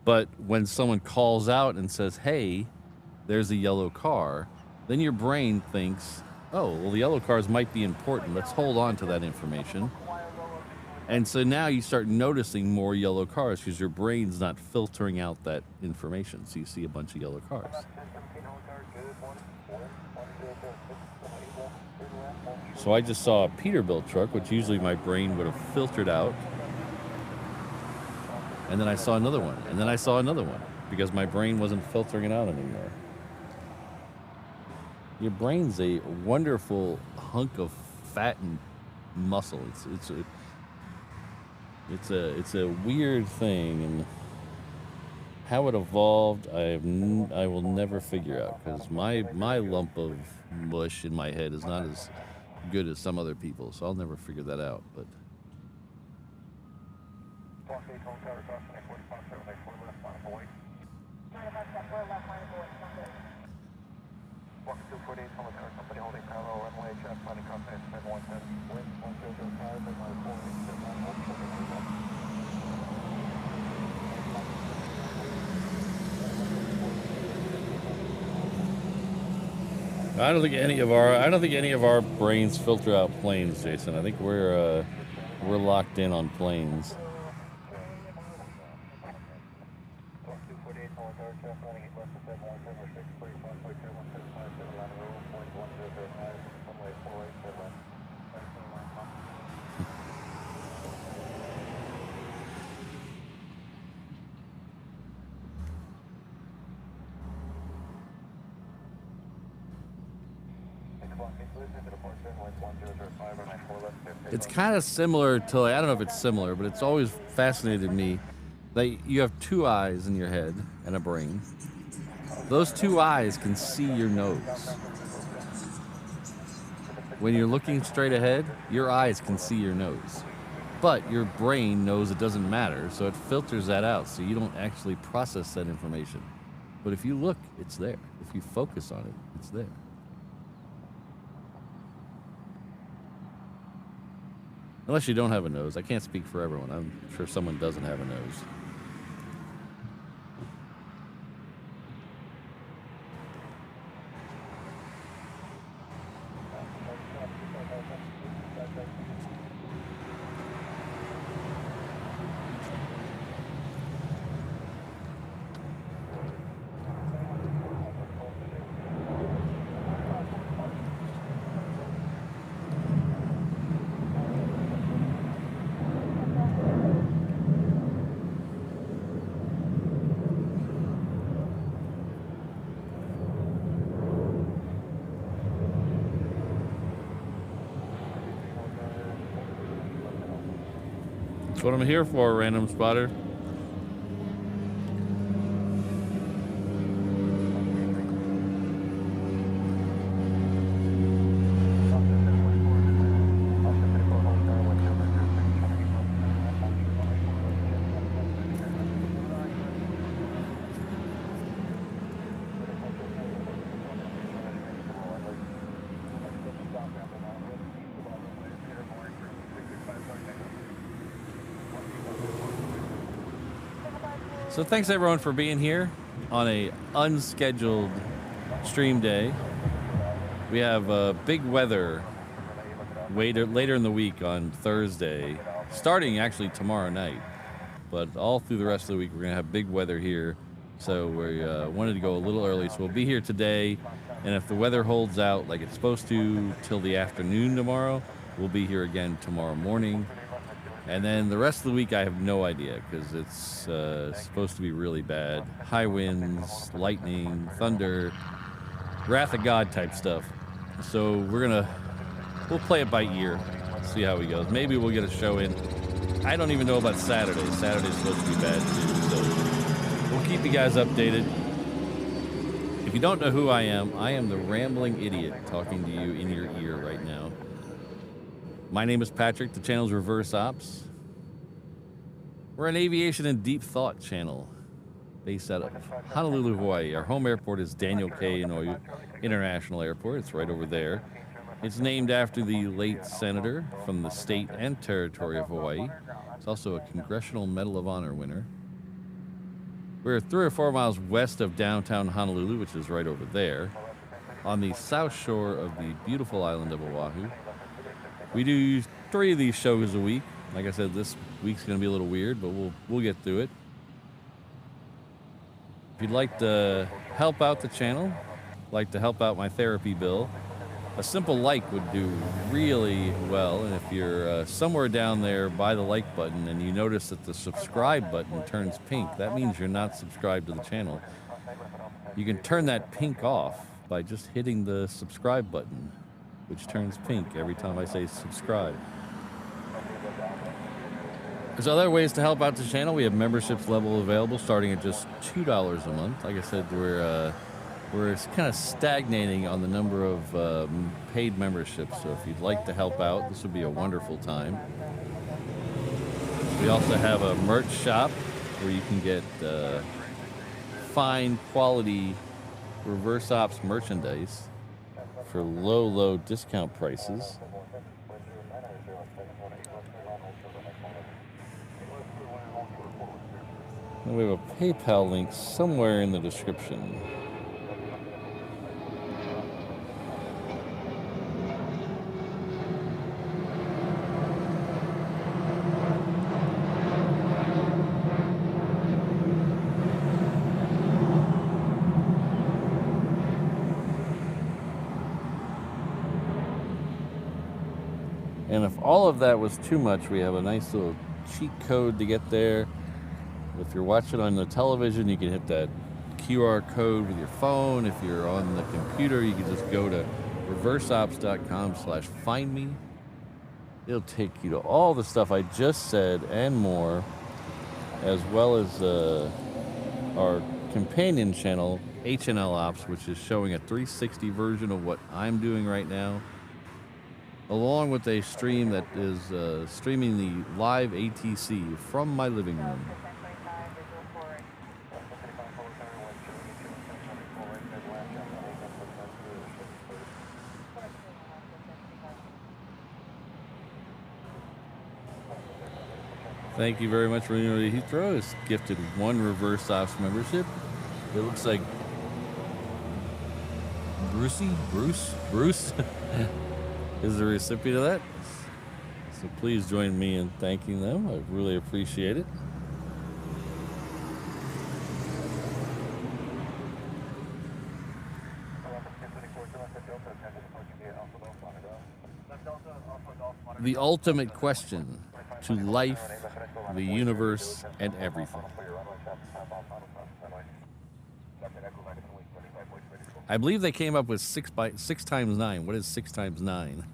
But when someone calls out and says, hey, there's a yellow car, then your brain thinks, oh, well, the yellow cars might be important. Let's hold on to that information. And so now you start noticing more yellow cars because your brain's not filtering out that information. So you see a bunch of yellow cars. So I just saw a Peterbilt truck, which usually my brain would have filtered out. And then I saw another one, and then I saw another one, because my brain wasn't filtering it out anymore. Your brain's a wonderful hunk of fat and muscle. It's a weird thing, and how it evolved, I will never figure out, because my lump of mush in my head is not as good as some other people, so I'll never figure that out. But I don't think any of our brains filter out planes, Jason. I think we're locked in on planes. It's kind of similar to, I don't know if it's similar, but it's always fascinated me that you have two eyes in your head and a brain. Those two eyes can see your nose. When you're looking straight ahead, your eyes can see your nose. But your brain knows it doesn't matter, so it filters that out, so you don't actually process that information. But if you look, it's there. If you focus on it, it's there. Unless you don't have a nose. I can't speak for everyone. I'm sure someone doesn't have a nose. That's what I'm here for, random spotter. So thanks everyone for being here on a unscheduled stream day. We have big weather later in the week on Thursday, starting actually tomorrow night. But all through the rest of the week, we're going to have big weather here. So we wanted to go a little early. So we'll be here today. And if the weather holds out like it's supposed to till the afternoon tomorrow, we'll be here again tomorrow morning. And then the rest of the week, I have no idea because it's supposed to be really bad. High winds, lightning, thunder, wrath of God type stuff. So we'll play it by ear, see how it goes. Maybe we'll get a show in. I don't even know about Saturday. Saturday's supposed to be bad too. So we'll keep you guys updated. If you don't know who I am the rambling idiot talking to you in your ear right now. My name is Patrick. The channel's Reverse Ops. We're an aviation and deep thought channel based out of Honolulu, Hawaii. Our home airport is Daniel K. Inouye International Airport. It's right over there. It's named after the late senator from the state and territory of Hawaii. It's also a Congressional Medal of Honor winner. We're 3 or 4 miles west of downtown Honolulu, which is right over there, on the south shore of the beautiful island of Oahu. We do 3 of these shows a week. Like I said, this week's going to be a little weird, but we'll get through it. If you'd like to help out the channel, like to help out my therapy bill, a simple like would do really well. And if you're somewhere down there by the like button and you notice that the subscribe button turns pink, that means you're not subscribed to the channel. You can turn that pink off by just hitting the subscribe button, which turns pink every time I say subscribe. There's other ways to help out the channel. We have memberships level available starting at just $2 a month. Like I said, we're kind of stagnating on the number of paid memberships. So if you'd like to help out, this would be a wonderful time. We also have a merch shop where you can get fine quality Reverse Ops merchandise for low discount prices. And we have a PayPal link somewhere in the description. And if all of that was too much, we have a nice little cheat code to get there. If you're watching on the television, you can hit that QR code with your phone. If you're on the computer, you can just go to reverseops.com/findme. It'll take you to all the stuff I just said and more, as well as our companion channel, HNL Ops, which is showing a 360 version of what I'm doing right now, along with a stream that is streaming the live ATC from my living room. Thank you very much for Heathrow. It's gifted 1 reverse ops membership. It looks like Bruce is the recipient of that. So please join me in thanking them. I really appreciate it. The ultimate question to life, the universe, and everything. I believe they came up with 6 times 9. What is 6 times 9?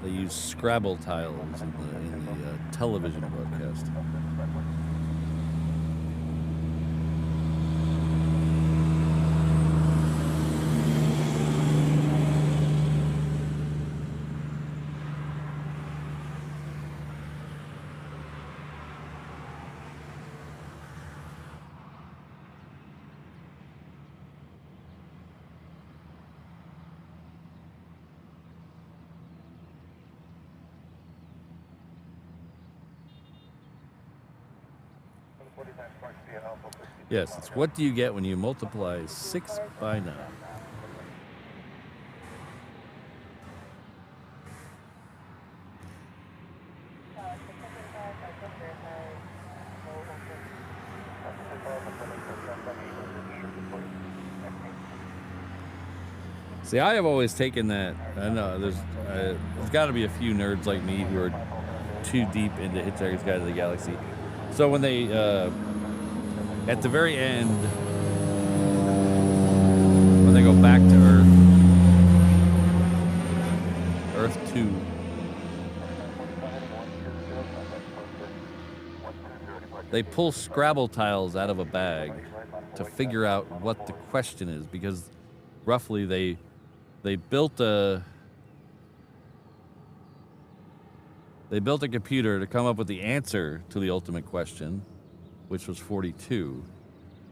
They use Scrabble tiles in the television broadcast. Yes, it's what do you get when you multiply 6 by 9? See, I have always taken that. I know there's got to be a few nerds like me who are too deep into Hitchhiker's Guide to the Galaxy. So when they, at the very end, when they go back to Earth 2, they pull Scrabble tiles out of a bag to figure out what the question is, because roughly they built a computer to come up with the answer to the ultimate question, which was 42,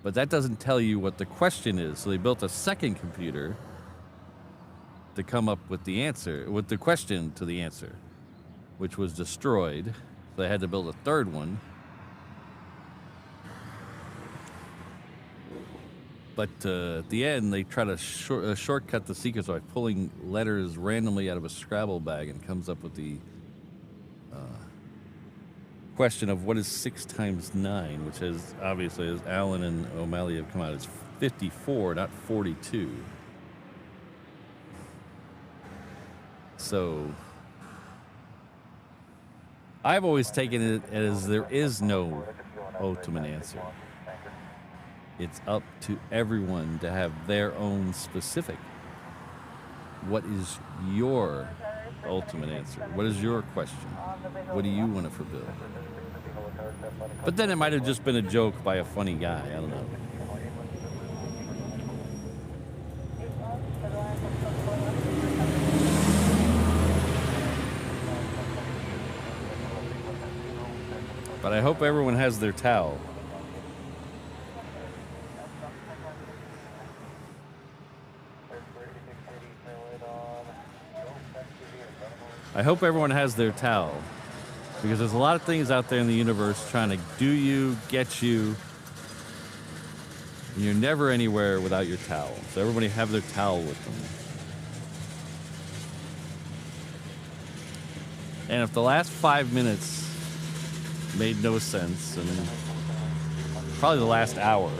but that doesn't tell you what the question is. So they built a second computer to come up with the answer, with the question to the answer, which was destroyed. So they had to build a third one. But at the end, they try to shortcut the secret by pulling letters randomly out of a Scrabble bag, and comes up with the question of what is 6 times 9, which is obviously, as Alan and O'Malley have come out, is 54, not 42. So I've always taken it as there is no ultimate answer. It's up to everyone to have their own specific. What is your ultimate answer? What is your question? What do you want to fulfill? But then it might have just been a joke by a funny guy. I don't know. But I hope everyone has their towel. I hope everyone has their towel, because there's a lot of things out there in the universe trying to do you, get you, and you're never anywhere without your towel. So everybody have their towel with them. And if the last 5 minutes made no sense, and probably the last hour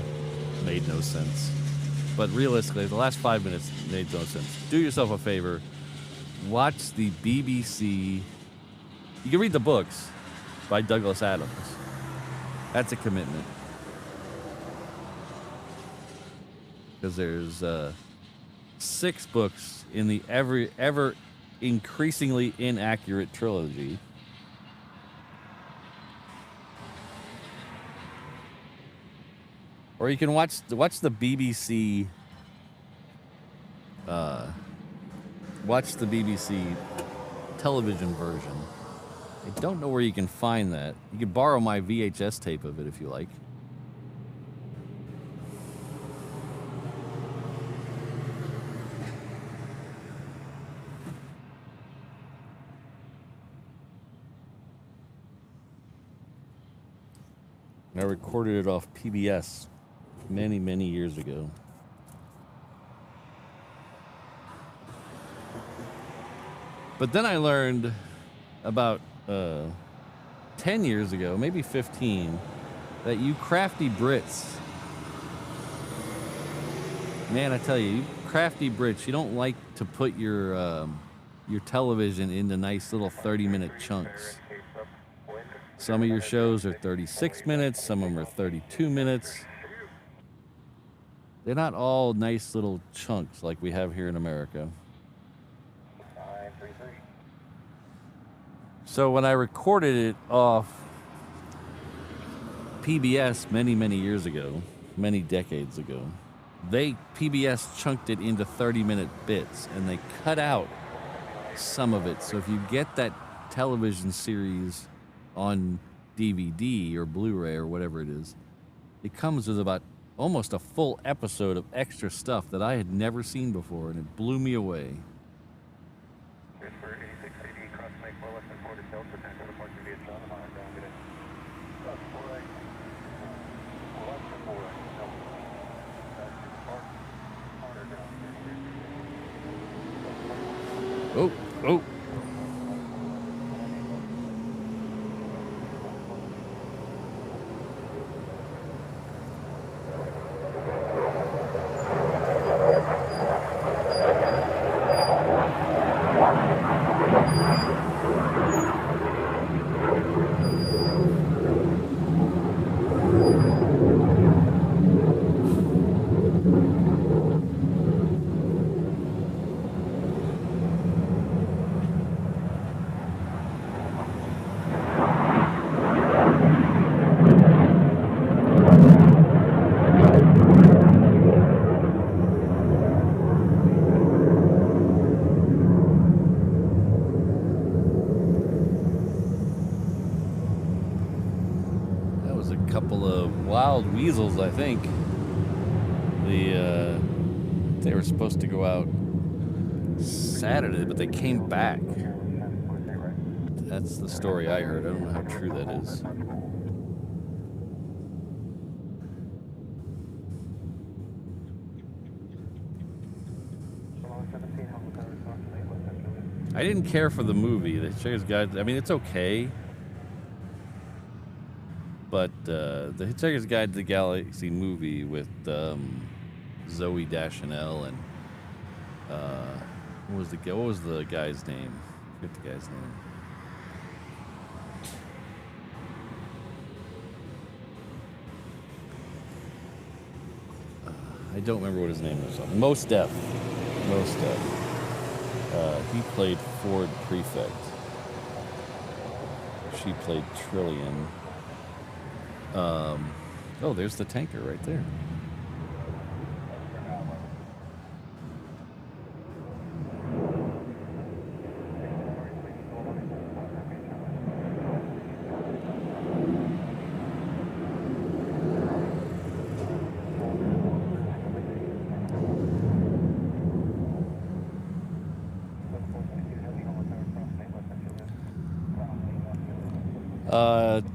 made no sense, but realistically, the last 5 minutes made no sense, do yourself a favor. Watch the BBC. You can read the books by Douglas Adams. That's a commitment. Because there's 6 books in the ever increasingly inaccurate trilogy. Or you can watch the BBC. Watch the BBC television version. I don't know where you can find that. You can borrow my VHS tape of it if you like. I recorded it off PBS many, many years ago. But then I learned about 10 years ago, maybe 15, that you crafty Brits, man, I tell you crafty Brits, you don't like to put your television into nice little 30-minute chunks. Some of your shows are 36 minutes, some of them are 32 minutes. They're not all nice little chunks like we have here in America. So when I recorded it off PBS many, many years ago, many decades ago, PBS chunked it into 30-minute bits, and they cut out some of it. So if you get that television series on DVD or Blu-ray or whatever it is, it comes with about almost a full episode of extra stuff that I had never seen before, and it blew me away. Oh, oh. Weasels, I think. They were supposed to go out Saturday, but they came back. That's the story I heard. I don't know how true that is. I didn't care for the movie. The Hitchhiker's Guide, I mean, it's okay. But the Hitchhiker's Guide to the Galaxy movie with Zoe Deschanel and what was the guy's name? I forget the guy's name. I don't remember what his name was. Most Def. He played Ford Prefect. She played Trillian. Oh, there's the tanker right there.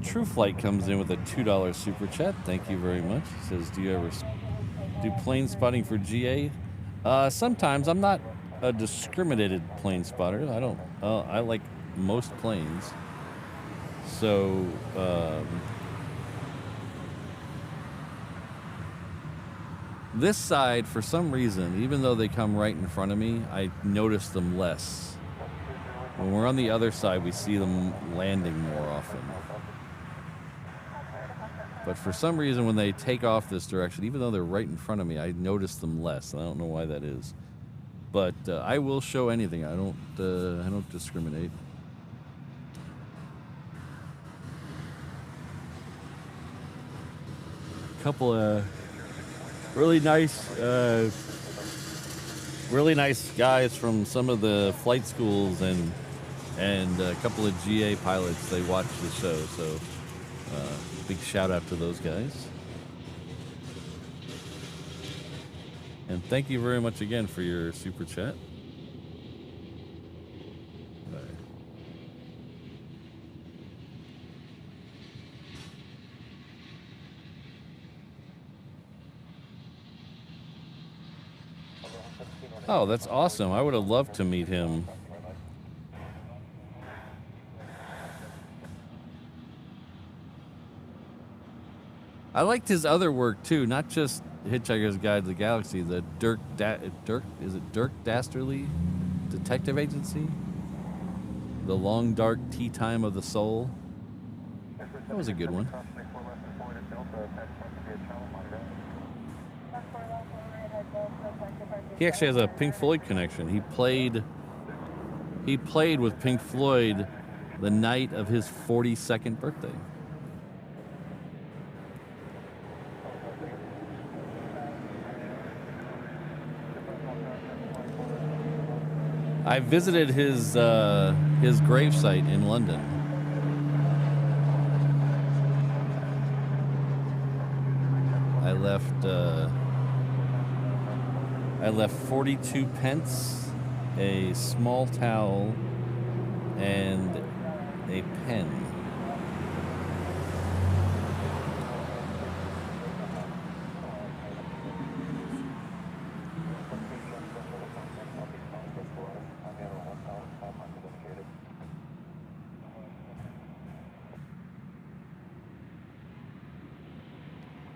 True Flight comes in with a $2 super chat. Thank you very much. He says, do you ever do plane spotting for GA? Sometimes. I'm not a discriminated plane spotter. I don't. I like most planes. So this side, for some reason, even though they come right in front of me, I notice them less. When we're on the other side, we see them landing more often. But for some reason, when they take off this direction, even though they're right in front of me, I notice them less. And I don't know why that is. But I will show anything. I don't discriminate. A couple of really nice guys from some of the flight schools and a couple of GA pilots. They watch the show, so big shout out to those guys. And thank you very much again for your super chat. Oh, that's awesome. I would have loved to meet him. I liked his other work too, not just Hitchhiker's Guide to the Galaxy, the Dirk Dastardly Detective Agency? The Long Dark Tea Time of the Soul. That was a good one. He actually has a Pink Floyd connection. He played with Pink Floyd the night of his 42nd birthday. I visited his gravesite in London. I left 42 pence, a small towel, and a pen.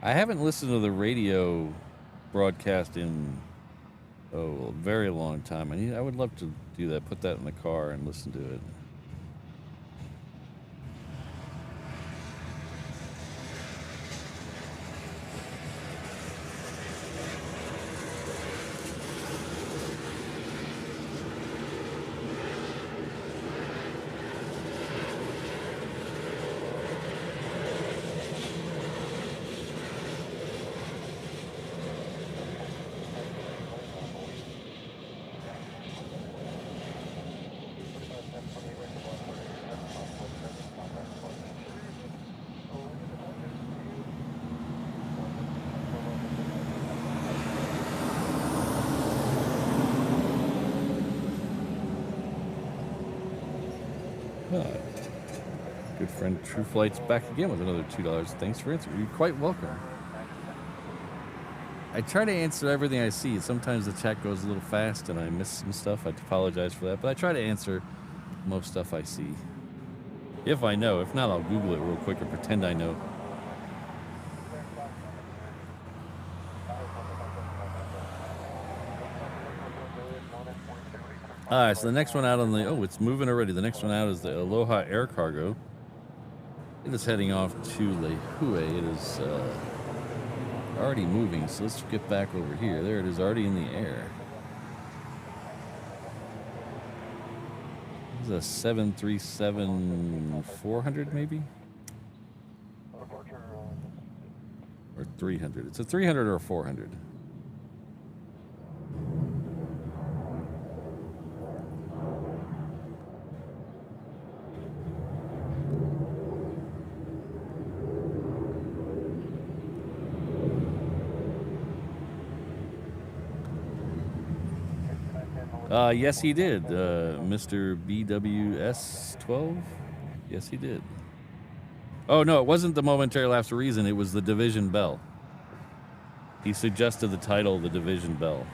I haven't listened to the radio broadcast in a very long time. I would love to do that. Put that in the car and listen to it. Good friend True Flight's back again with another $2. Thanks for answering. You're quite welcome. I try to answer everything I see. Sometimes the chat goes a little fast and I miss some stuff. I apologize for that, but I try to answer most stuff I see. If I know. If not, I'll Google it real quick and pretend I know. Alright, so the next one out on the... Oh, it's moving already. The next one out is the Aloha Air Cargo. It is heading off to Lehue. It is already moving, so let's get back over here. There it is, already in the air. This is a 737-400 maybe? Or 300. It's a 300 or a 400. Yes, he did. Mr. BWS12? Yes, he did. Oh, no, it wasn't the momentary lapse of reason. It was the Division Bell. He suggested the title, The Division Bell.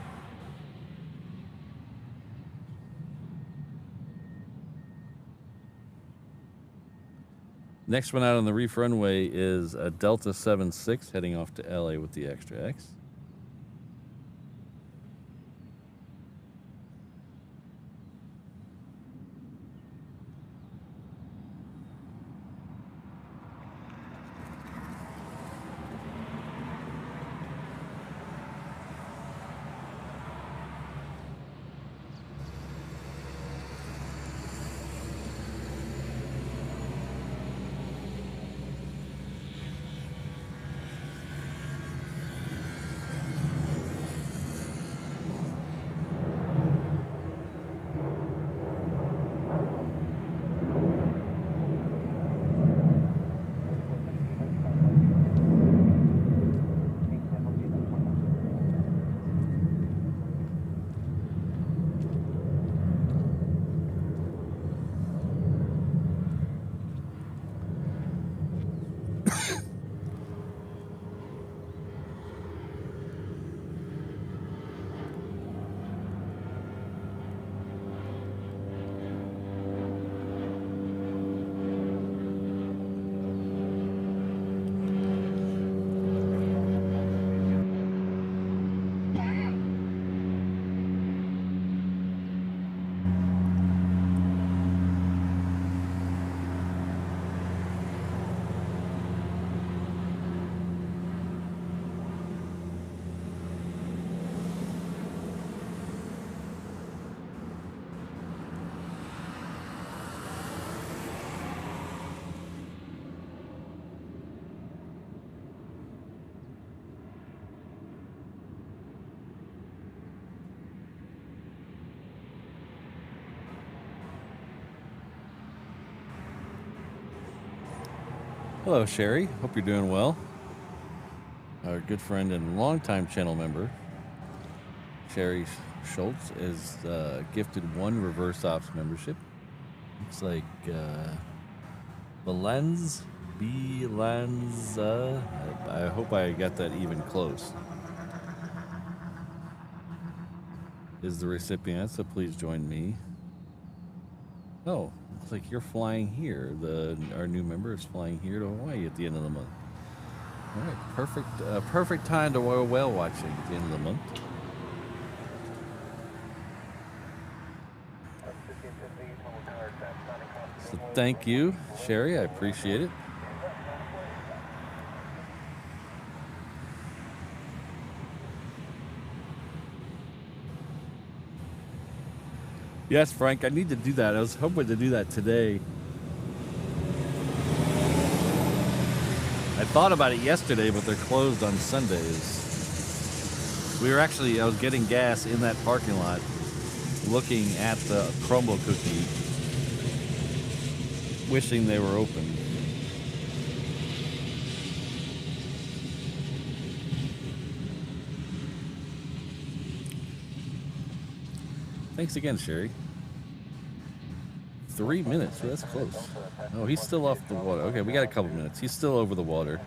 Next one out on the reef runway is a Delta 76 heading off to LA with the Extra X. Hello, Sherry. Hope you're doing well. Our good friend and longtime channel member, Sherry Schultz, is gifted 1 reverse ops membership. Looks like Belenz, I hope I got that even close. Is the recipient, so please join me. Oh, looks like you're flying here. Our new member is flying here to Hawaii at the end of the month. All right, perfect time to whale watching at the end of the month. So thank you, Sherry. I appreciate it. Yes, Frank, I need to do that. I was hoping to do that today. I thought about it yesterday, but they're closed on Sundays. I was getting gas in that parking lot, looking at the crumble cookie, wishing they were open. Thanks again, Sherry. 3 minutes, that's close. Oh, he's still off the water. Okay, we got a couple minutes. He's still over the water.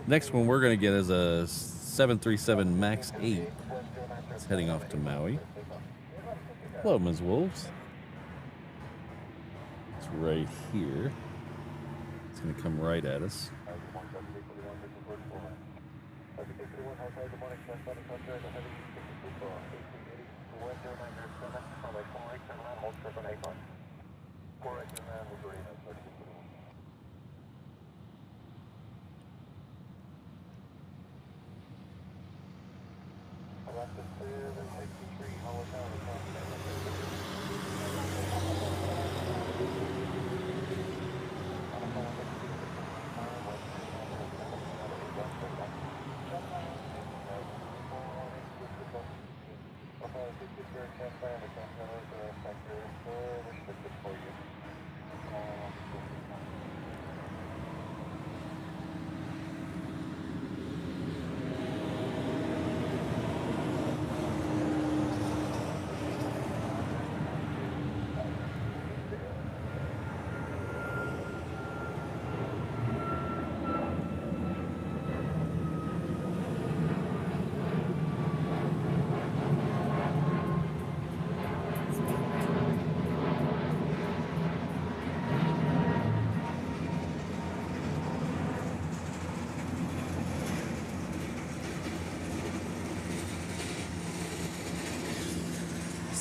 Next one we're going to get is a 737 MAX 8. It's heading off to Maui. Hello, Ms. Wolves. It's right here. It's going to come right at us.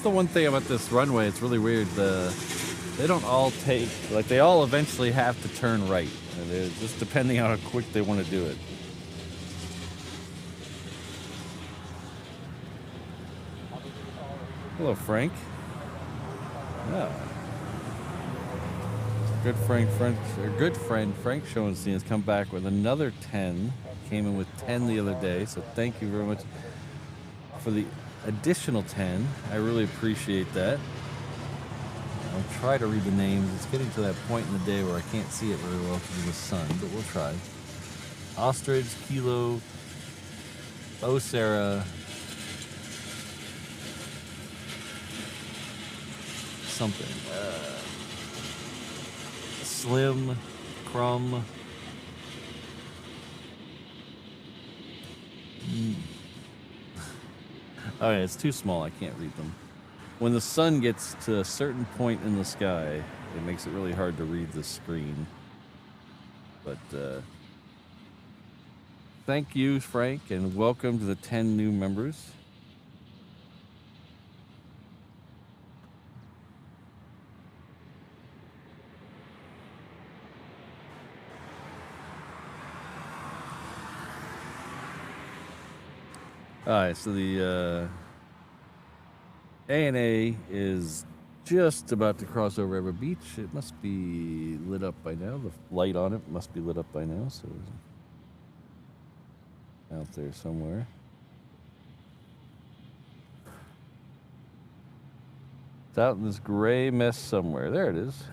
The one thing about this runway, it's really weird. They don't all take, like, they all eventually have to turn right. They're just depending on how quick they want to do it. Hello, Frank. Yeah. Good friend Frank Schoenstein has come back with another 10. Came in with 10 the other day, so thank you very much for the additional 10. I really appreciate that. I'll try to read the names. It's getting to that point in the day where I can't see it very well because of the sun, but we'll try. Ostrich, Kilo, Sarah, something. Slim, Crumb. Oh yeah, it's too small. I can't read them. When the sun gets to a certain point in the sky, it makes it really hard to read the screen. But thank you, Frank, and welcome to the 10 new members. Alright, so the ANA is just about to cross over Ever Beach. It must be lit up by now. The light on it must be lit up by now, so out there somewhere. It's out in this gray mess somewhere. There it is.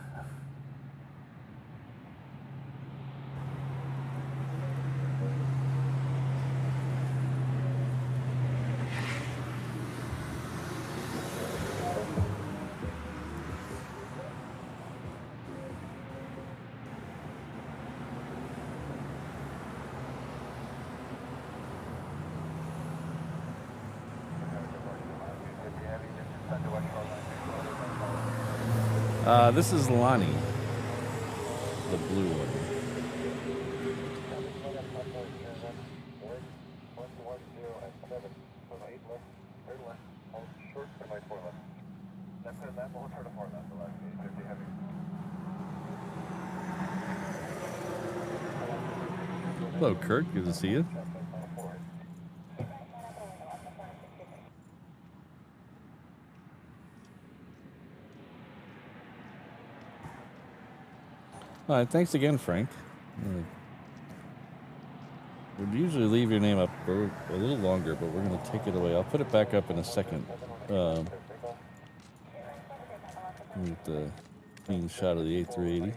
This is Lonnie, the blue one. Hello, Kurt. Good to see you. All right, thanks again, Frank. We'd usually leave your name up for a little longer, but we're going to take it away. I'll put it back up in a second. Get the clean shot of the A380.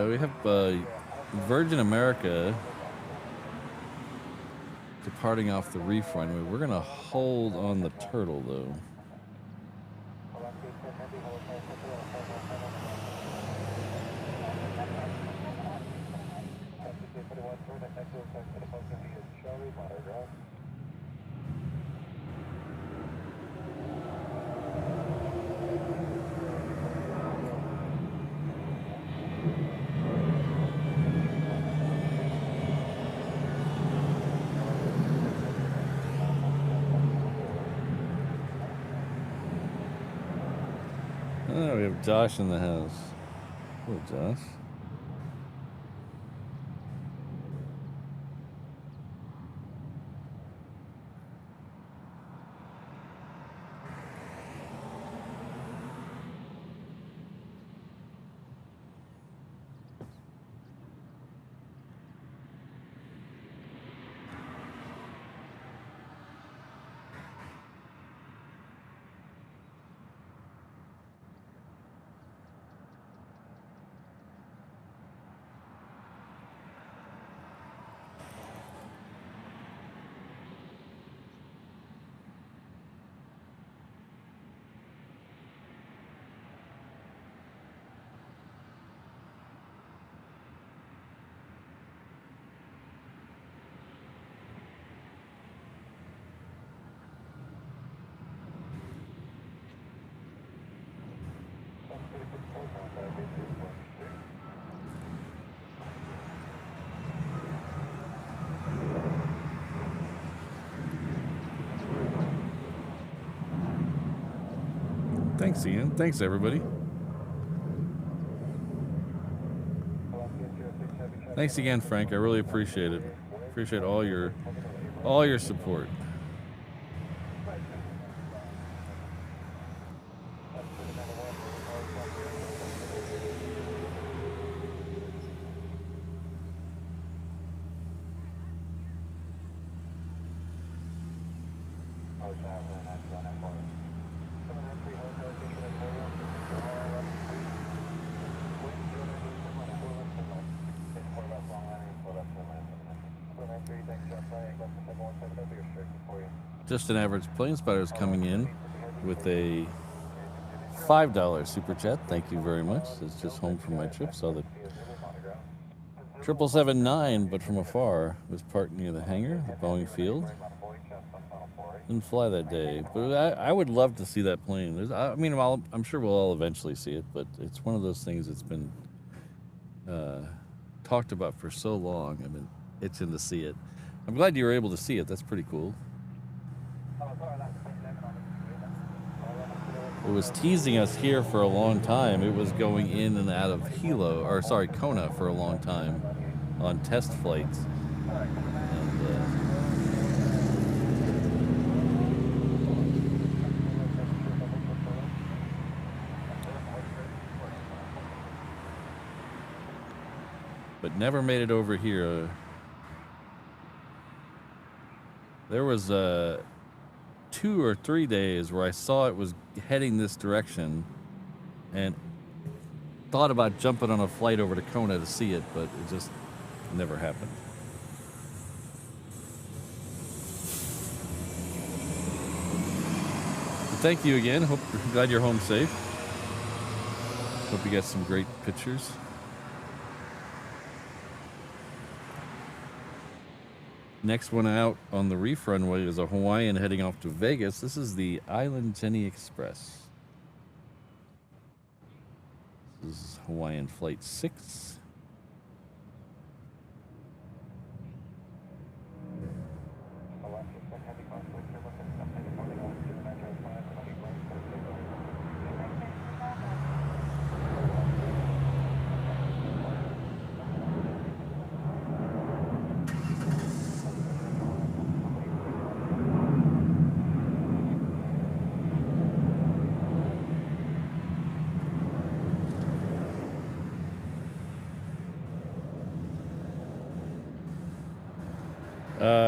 We have Virgin America departing off the reef runway. We're gonna hold on the Turtle though. Oh, we have Josh in the house. Hello, Josh. Thanks, Ian. Thanks, everybody. Thanks again, Frank. I really appreciate it. Appreciate all your support. Just an average plane spotter is coming in with a $5 super chat. Thank you very much. It's just home from my trip. Saw the 777-9, but from afar. It was parked near the hangar, the Boeing field. Didn't fly that day, but I would love to see that plane. I mean, I'm sure we'll all eventually see it, but it's one of those things that's been talked about for so long. I mean, itching to see it. I'm glad you were able to see it. That's pretty cool. It was teasing us here for a long time. It was going in and out of Kona for a long time on test flights. But never made it over here. There was 2 or 3 days where I saw it was heading this direction and thought about jumping on a flight over to Kona to see it, but it just never happened. But thank you again. Glad you're home safe. Hope you got some great pictures. Next one out on the reef runway is a Hawaiian heading off to Vegas. This is the Island Jenny Express. This is Hawaiian Flight 6.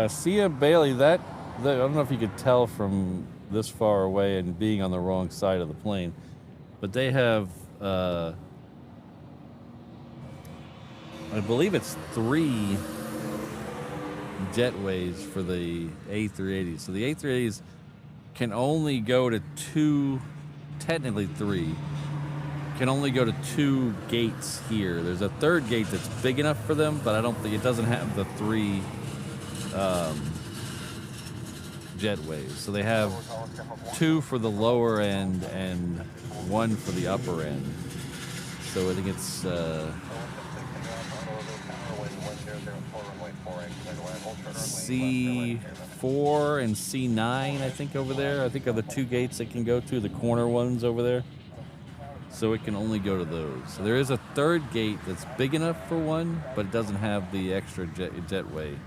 Sia Bailey, I don't know if you could tell from this far away and being on the wrong side of the plane, but they have, I believe it's 3 jetways for the A380s. So the A380s can only go to 2, technically 3, can only go to 2 gates here. There's a 3rd gate that's big enough for them, but I don't think it doesn't have the 3 jetways. So they have 2 for the lower end and 1 for the upper end. So I think it's C4 and C9, I think, over there. I think are the 2 gates it can go to, the corner ones over there. So it can only go to those. So there is a 3rd gate that's big enough for 1, but it doesn't have the extra jetway.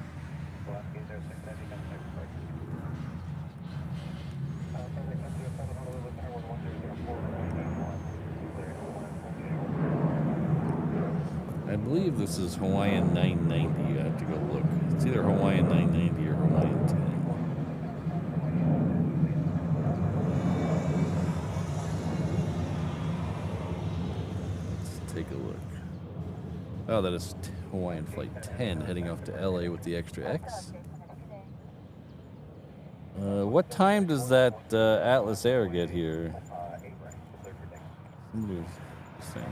I believe this is Hawaiian 990. You have to go look. It's either Hawaiian 990 or Hawaiian 10. Let's take a look. Oh, that is Hawaiian Flight 10 heading off to LA with the extra X. What time does that Atlas Air get here? Somebody's saying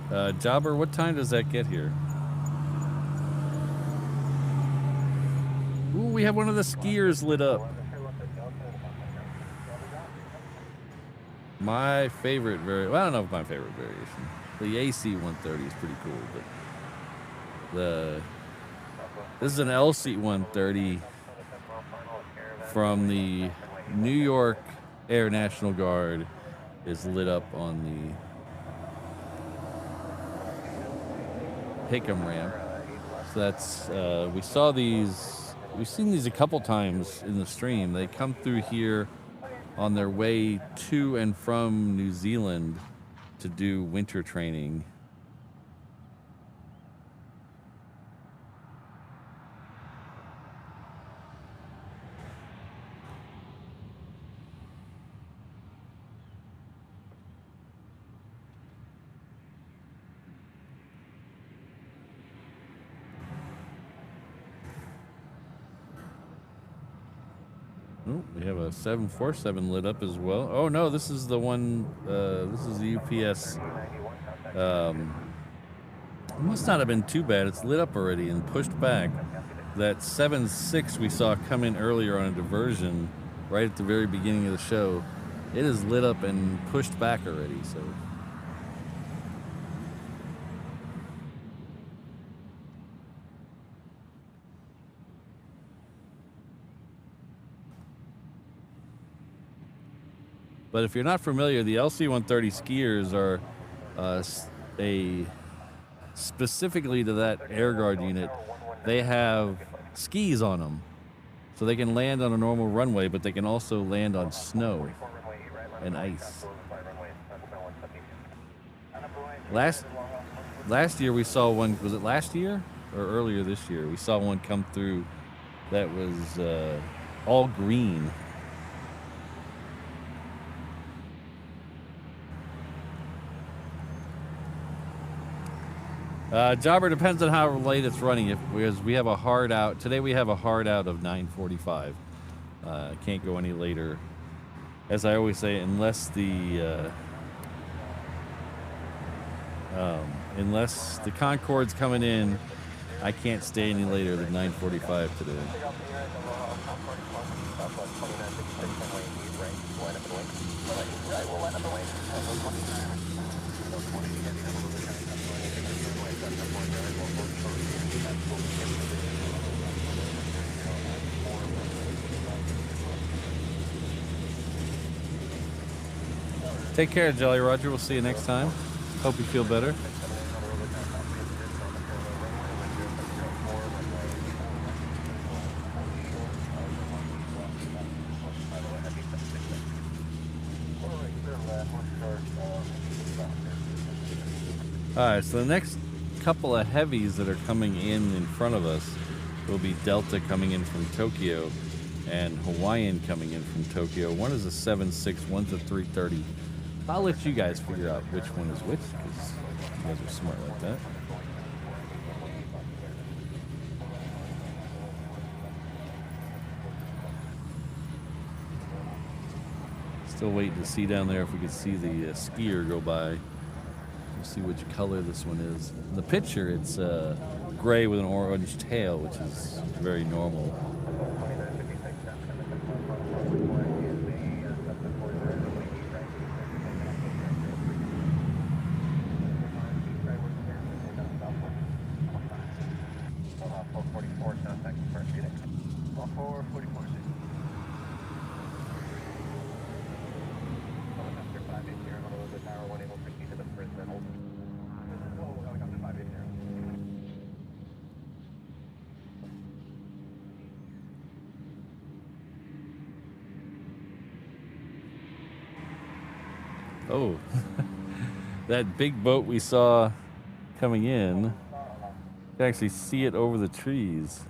that. Jobber, what time does that get here? Ooh, we have one of the skiers lit up. My favorite variation. Well, I don't know if my favorite variation. The AC-130 is pretty cool, but this is an LC-130 from the New York Air National Guard. Is lit up on the Hickam ramp. So that's we've seen these a couple times in the stream. They come through here on their way to and from New Zealand to do winter training. Oh, we have a 747 lit up as well. Oh no, this is the one, this is the UPS. It must not have been too bad. It's lit up already and pushed back. That 76 we saw come in earlier on a diversion right at the very beginning of the show. It is lit up and pushed back already, so. But if you're not familiar, the LC-130 skiers are specifically to that air guard unit, they have skis on them. So they can land on a normal runway, but they can also land on snow and ice. Last year we saw one, was it last year or earlier this year? We saw one come through that was all green. Jobber, depends on how late it's running. Because we have a hard out. Today we have a hard out of 9:45. Can't go any later. As I always say, unless the Concorde's coming in, I can't stay any later than 9:45 today. Take care, Jolly Roger. We'll see you next time. Hope you feel better. Alright, so the next couple of heavies that are coming in front of us will be Delta coming in from Tokyo and Hawaiian coming in from Tokyo. One is a 7.6, one's a 330. I'll let you guys figure out which one is which, because you guys are smart like that. Still waiting to see down there if we could see the skier go by. We'll see which color this one is. In the picture, it's gray with an orange tail, which is very normal. Oh, that big boat we saw coming in, you can actually see it over the trees.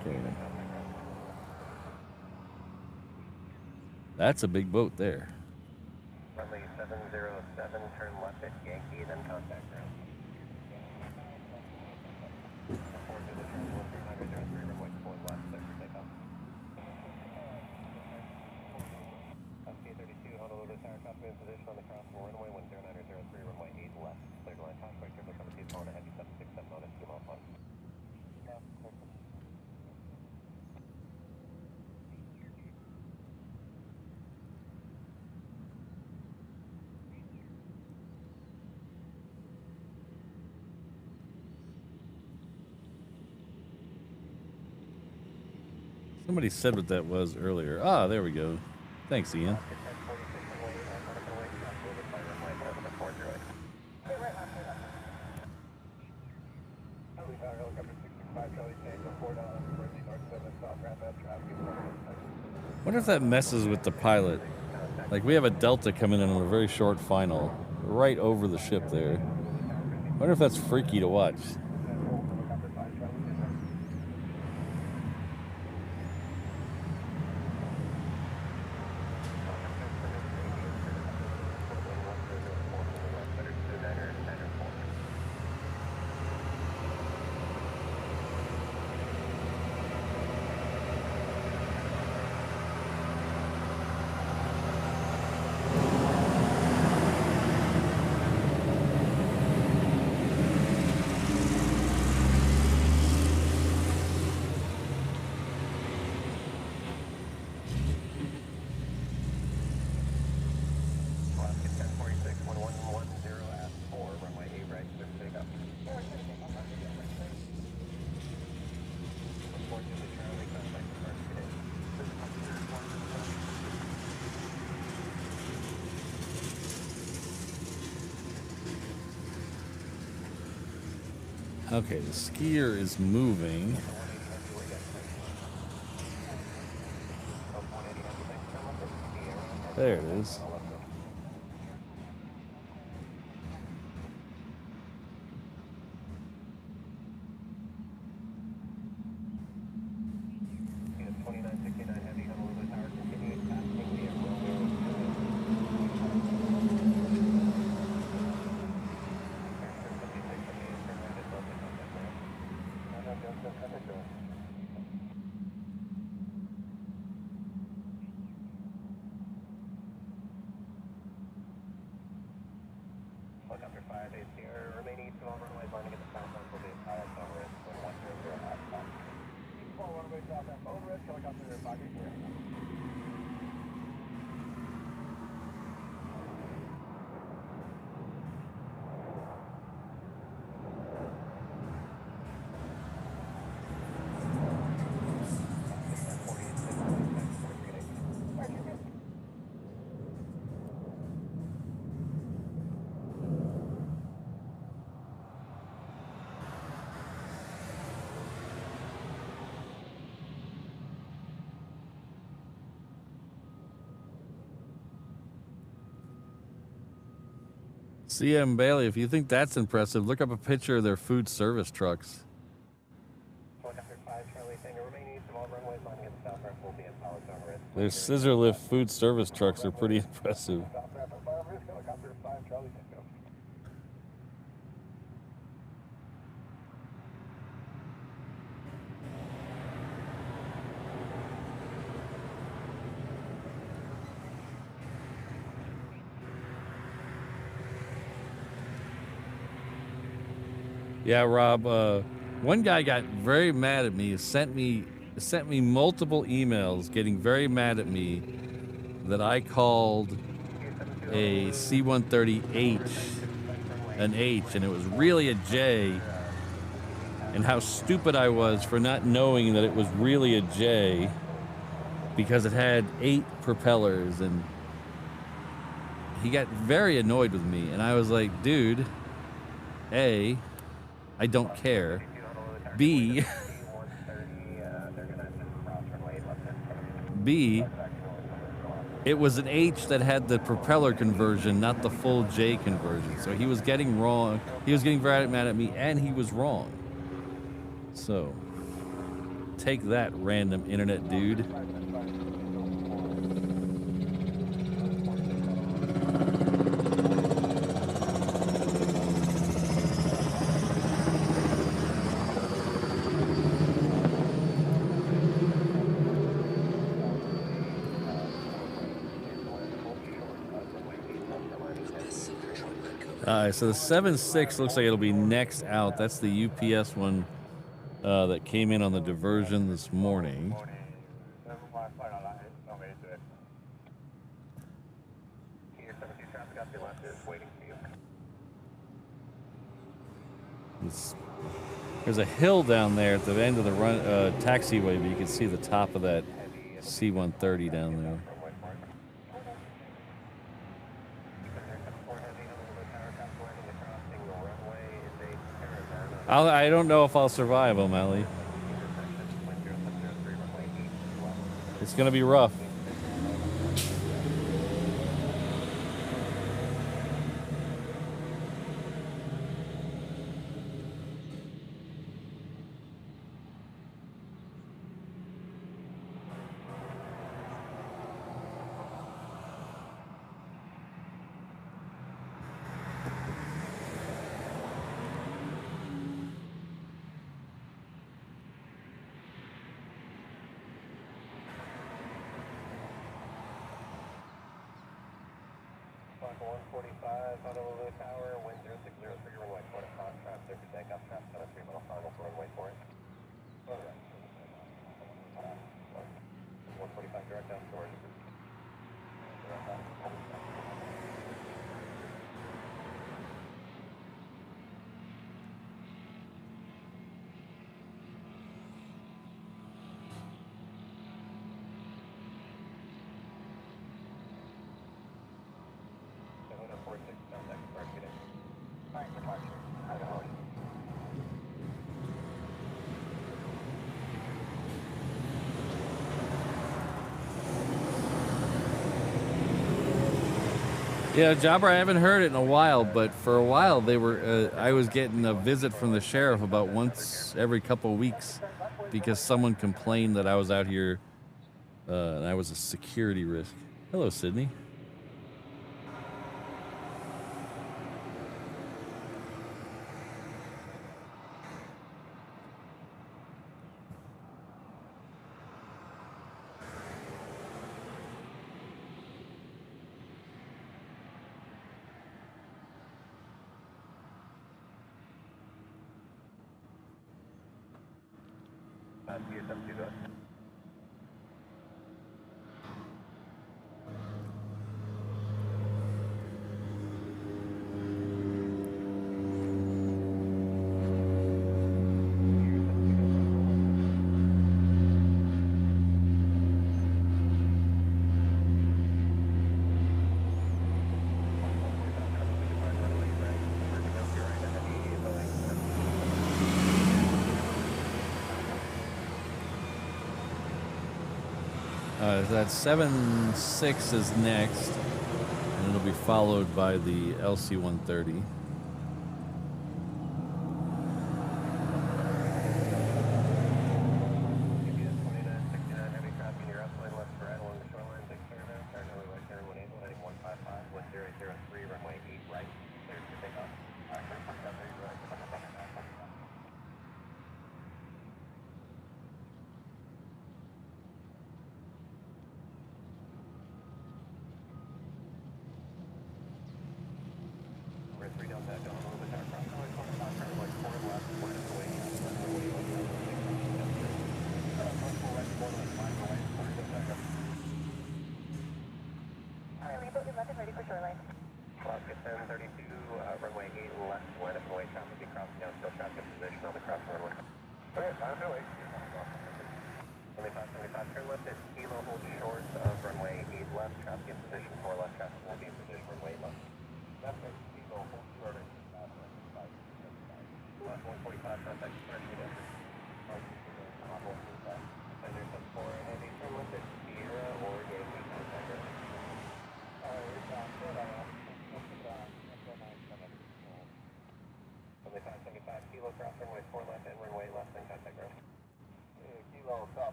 Okay. That's a big boat there. Runway 707, turn left at Yankee, then contact ground. Honolulu Tower, copy in position on the crossing runway 10903, runway 8 left. Clear to line, Tosh, turbo 17, on a heavy 767 on a 2 mile flight. Somebody said what that was earlier. Ah, there we go. Thanks, Ian. Wonder if that messes with the pilot. Like, we have a Delta coming in on a very short final, right over the ship there. Wonder if that's freaky to watch. Okay, the skier is moving. There it is. CM Bailey, if you think that's impressive, look up a picture of their food service trucks. Their scissor lift food service trucks are pretty impressive. Yeah, Rob, one guy got very mad at me, sent me multiple emails getting very mad at me that I called a C-130H an H and it was really a J, and how stupid I was for not knowing that it was really a J because it had 8 propellers, and he got very annoyed with me, and I was like, dude, A, I don't care. B, it was an H that had the propeller conversion, not the full J conversion. So he was getting wrong. He was getting very mad at me, and he was wrong. So take that, random internet dude. So the 7.6 looks like it'll be next out. That's the UPS one that came in on the diversion this morning. There's a hill down there at the end of the taxiway, but you can see the top of that C-130 down there. I don't know if I'll survive, O'Malley. It's going to be rough. Honolulu Tower, wind 0603, runway 4 to contract, surface deck, updraft, 73 middle final, runway 4. 145 direct down storage. Yeah, Jobber, I haven't heard it in a while, but for a while they were. I was getting a visit from the sheriff about once every couple of weeks because someone complained that I was out here and I was a security risk. Hello, Sydney. That 7.6 is next, and it'll be followed by the LC-130.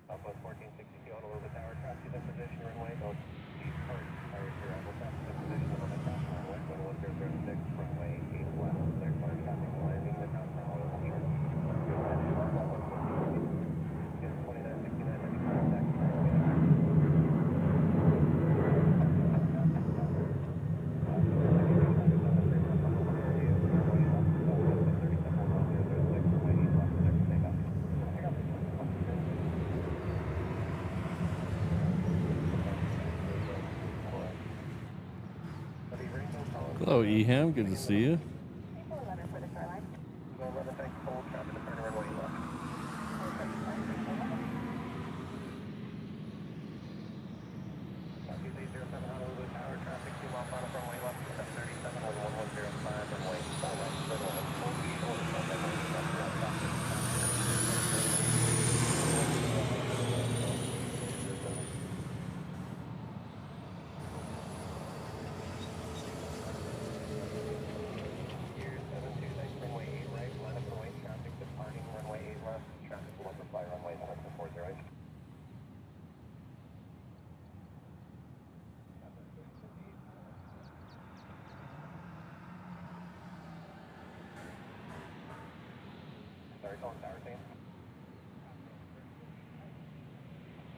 Southwest 1462 Honolulu Tower, traffic in position, runway, go east first, prior to arrival, traffic in position on the cross runway, 11006, runway 8 left, clear for traffic landing, the cross runway will be is 2969, heavy contact, Hello, Eham. Good to see you.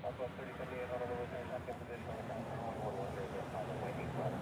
Southwest 3078 Honolulu, back in position on the ground, 1105, runway 8 left,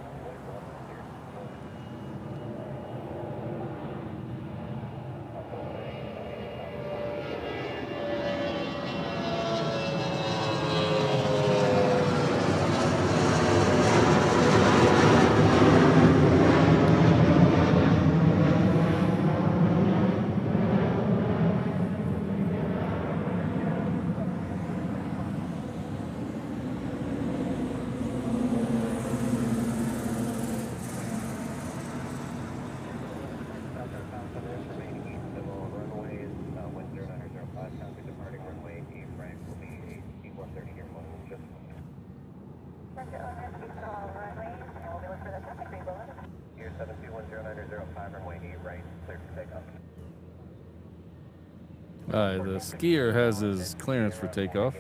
1005 runway 8 right, clear for takeoff. The skier has his clearance for takeoff.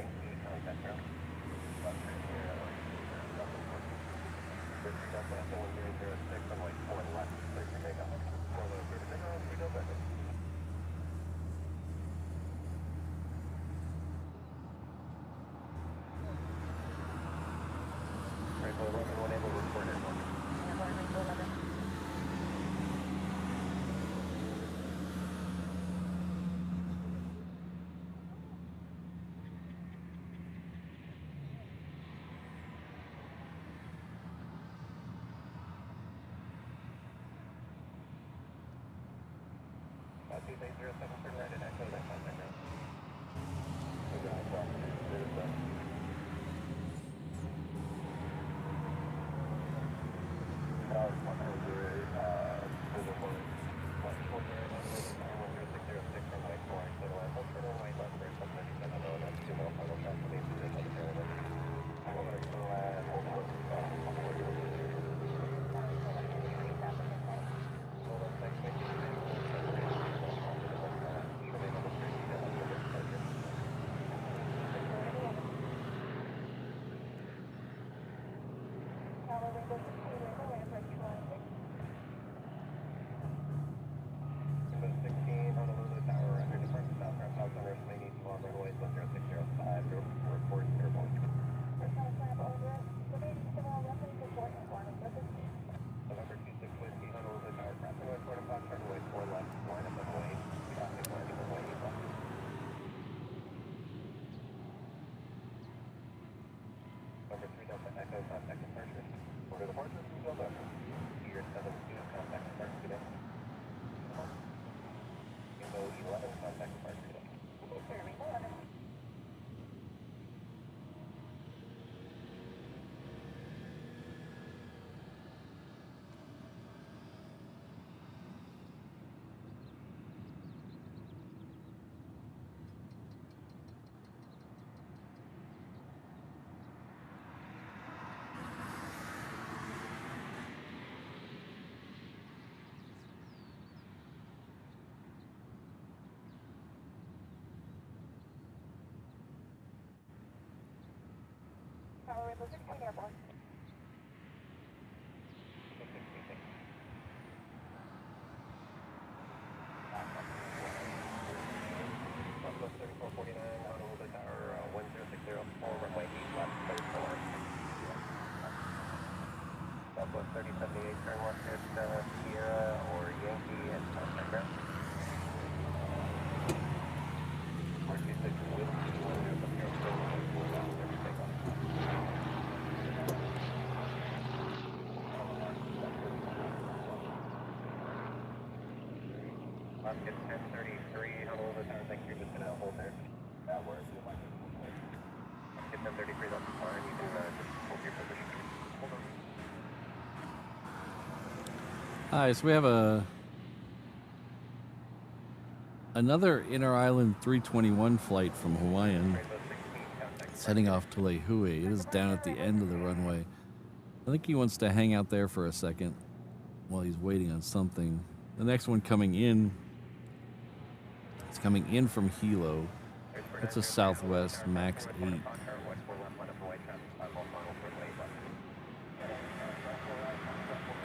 It's 1033, Honolulu Tower, thank you, just gonna hold there. That works. Get 1033, that's fine, you can just hold your position. Hold on. Hi, so we have another inter-island 321 flight from Hawaiian. It's heading off to Lehue. It is down at the end of the runway. I think he wants to hang out there for a second while he's waiting on something. The next one coming in, it's coming in from Hilo. It's a Southwest Max 8.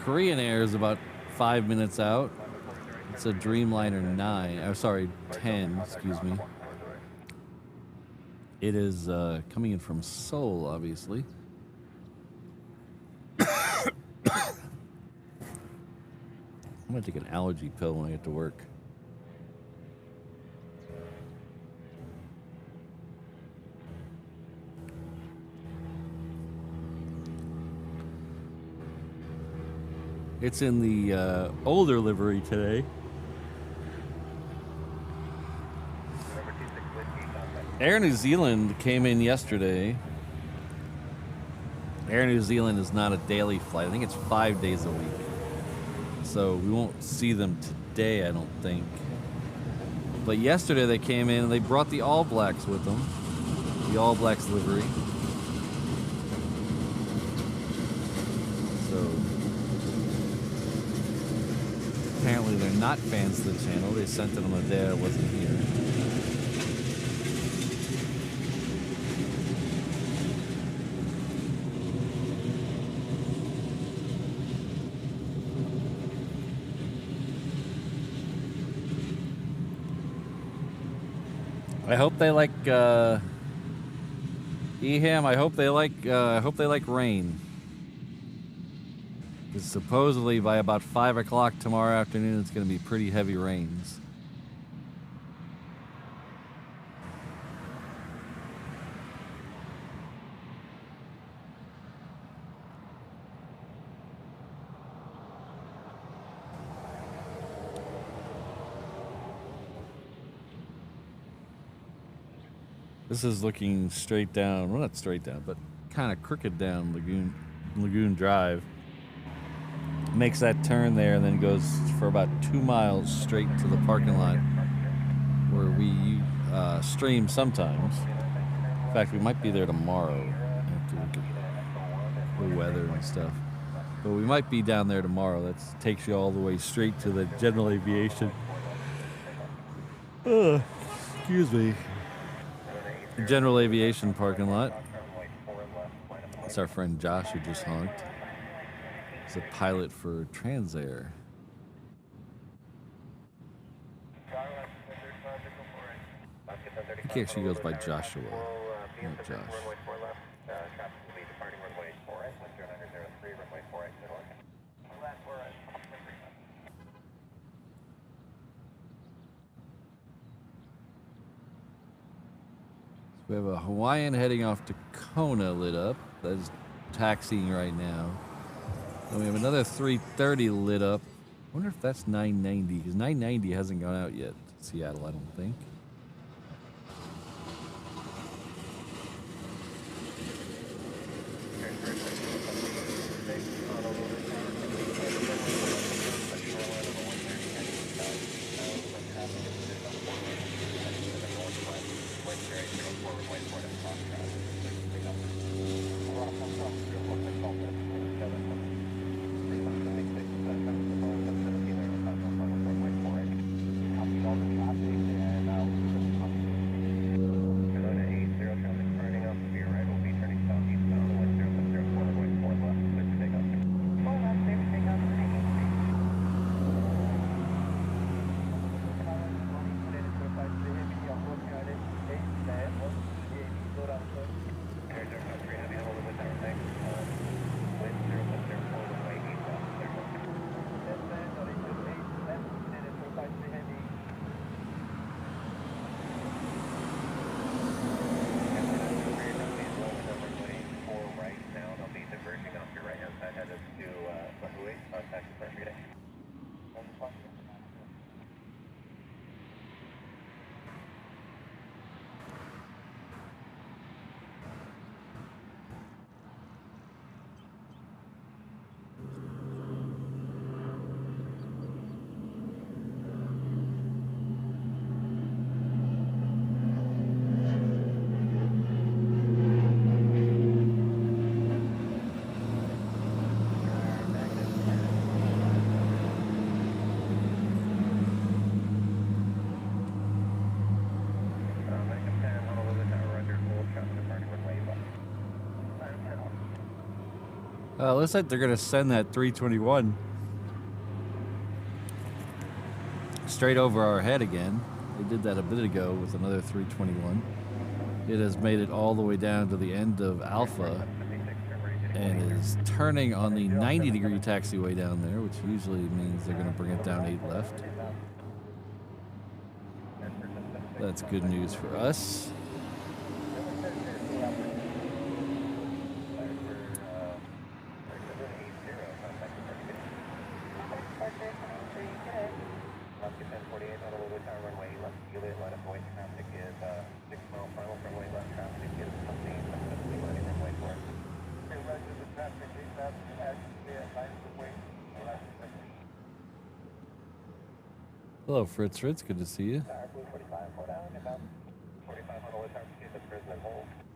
Korean Air is about 5 minutes out. It's a Dreamliner 10, excuse me. It is coming in from Seoul, obviously. I'm gonna take an allergy pill when I get to work. It's in the older livery today. Air New Zealand came in yesterday. Air New Zealand is not a daily flight. I think it's 5 days a week. So we won't see them today, I don't think. But yesterday they came in and they brought the All Blacks with them. The All Blacks livery. So apparently they're not fans of the channel. They sent it on the day I wasn't here. I hope they like Eham. I hope they like rain. Because supposedly by about 5 o'clock tomorrow afternoon, it's going to be pretty heavy rains. This is looking straight down, well, not straight down, but kind of crooked down Lagoon Drive. Makes that turn there and then goes for about 2 miles straight to the parking lot where we stream sometimes. In fact, we might be there tomorrow. I have to look at the weather and stuff. But we might be down there tomorrow. That takes you all the way straight to the General Aviation. Excuse me. General Aviation parking lot. It's our friend Josh who just honked. He's a pilot for Transair. I think he actually goes by Joshua, not Josh. We have a Hawaiian heading off to Kona lit up. That is taxiing right now. And we have another 330 lit up. I wonder if that's 990, because 990 hasn't gone out yet to Seattle, I don't think. Looks like they're going to send that 321 straight over our head again. They did that a bit ago with another 321. It has made it all the way down to the end of Alpha and is turning on the 90-degree taxiway down there, which usually means they're going to bring it down 8 left. That's good news for us. Hello, Fritz. Good to see you.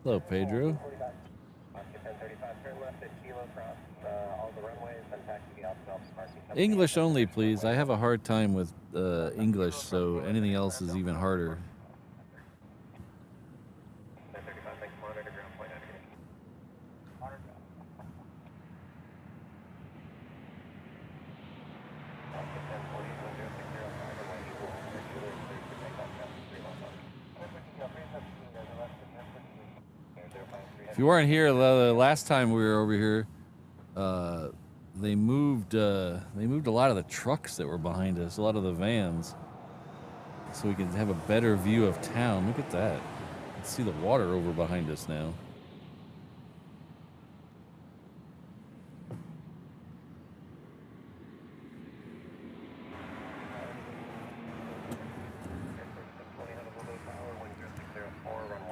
Hello, Pedro. 1035, turn left at Kilo Cross, all the runways, then taxi the Alps, Marcy. English only, please. I have a hard time with English, so anything else is even harder. 1035, thanks, monitor ground point navigation. If you weren't here the last time we were over here, they moved a lot of the trucks that were behind us, a lot of the vans, so we can have a better view of town. Look at that. Let's see the water over behind us now.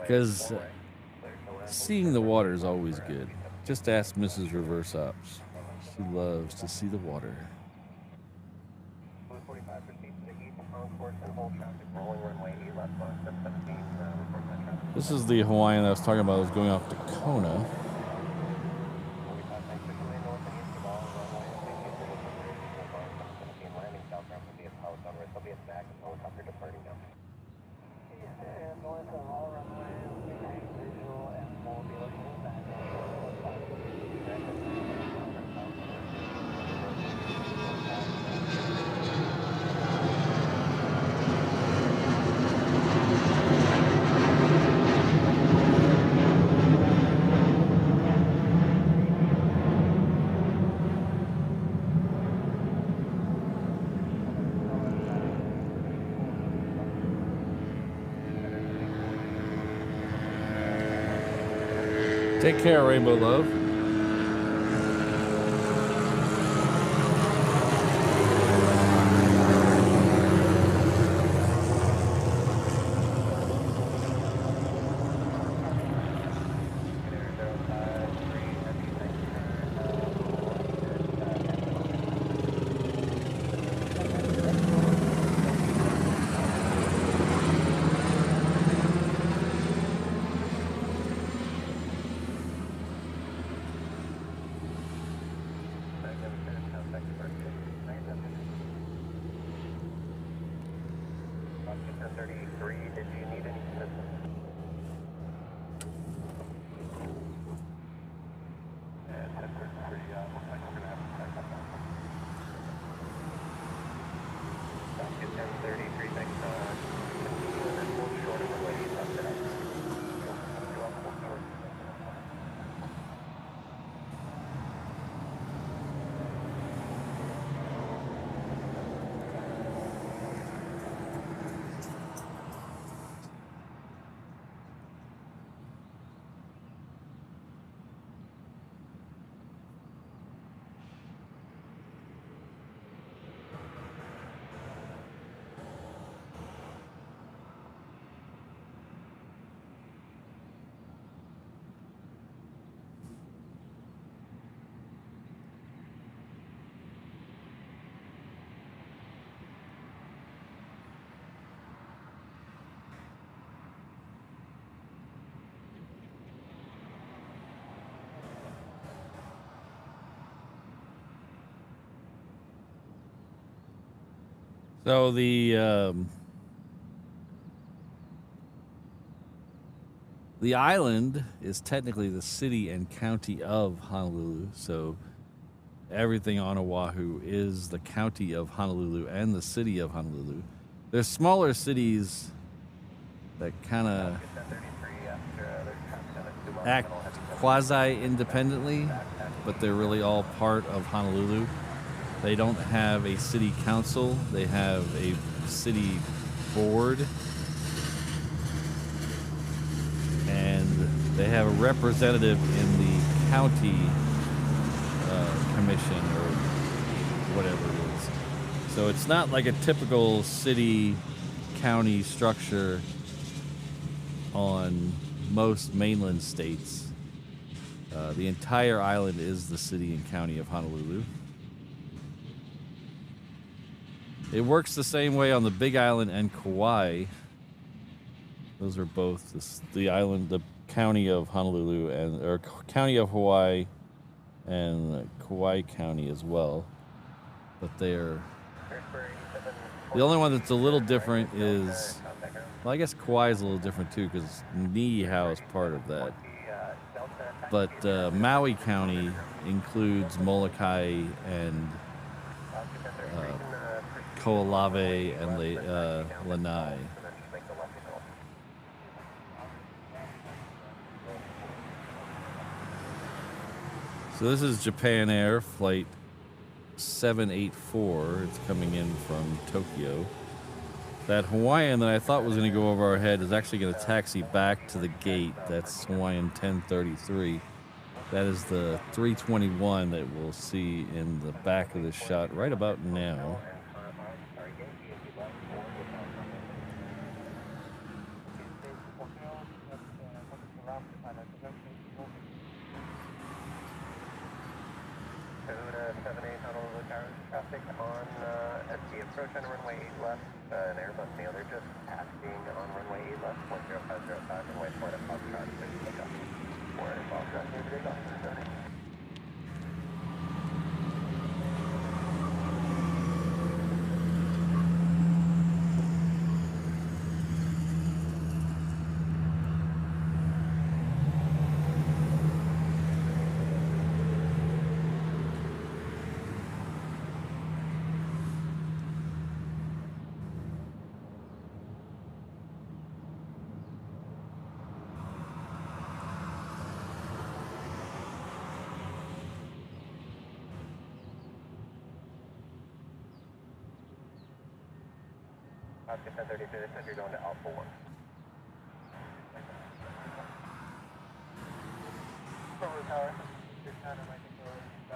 Because seeing the water is always good. Just ask Mrs. Reverse Ops. She loves to see the water. This is the Hawaiian I was talking about. I was going off to Kona. Take care, Rainbow Love. So the island is technically the city and county of Honolulu. So everything on Oahu is the county of Honolulu and the city of Honolulu. There's smaller cities that kind of act quasi-independently, but they're really all part of Honolulu. They don't have a city council. They have a city board. And they have a representative in the county commission or whatever it is. So it's not like a typical city-county structure on most mainland states. The entire island is the city and county of Honolulu. It works the same way on the Big Island and Kauai. Those are both the island, the County of Honolulu or County of Hawaii and Kauai County as well. But they're the only one that's a little different is, well, I guess Kauai is a little different too because Niihau is part of that. But Maui County includes Molokai and Koalave and Lanai. So this is Japan Air Flight 784. It's coming in from Tokyo. That Hawaiian that I thought was going to go over our head is actually going to taxi back to the gate. That's Hawaiian 1033. That is the 321 that we'll see in the back of this shot right about now. Traffic on at the approach on runway 8 left, an Airbus Neo, they're just passing on runway 8 left, 10505, runway 4 to Pop-Tarts, 4 to Pop-Tarts, maybe they got it. Oscar 1033, they said you're going to Alpha 1.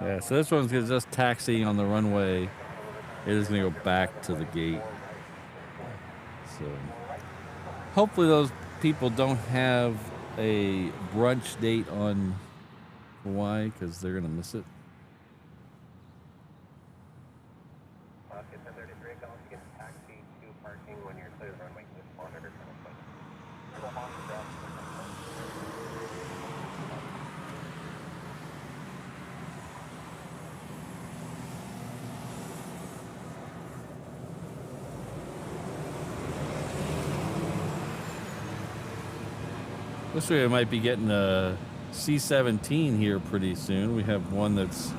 Yeah, so this one's just taxiing on the runway. It is going to go back to the gate. So hopefully those people don't have a brunch date on Hawaii because they're going to miss it. Oscar 1033, going to get taxi to parking when you're clear the runway. Just monitor Looks like I might be getting a C-17 here pretty soon. We have one that's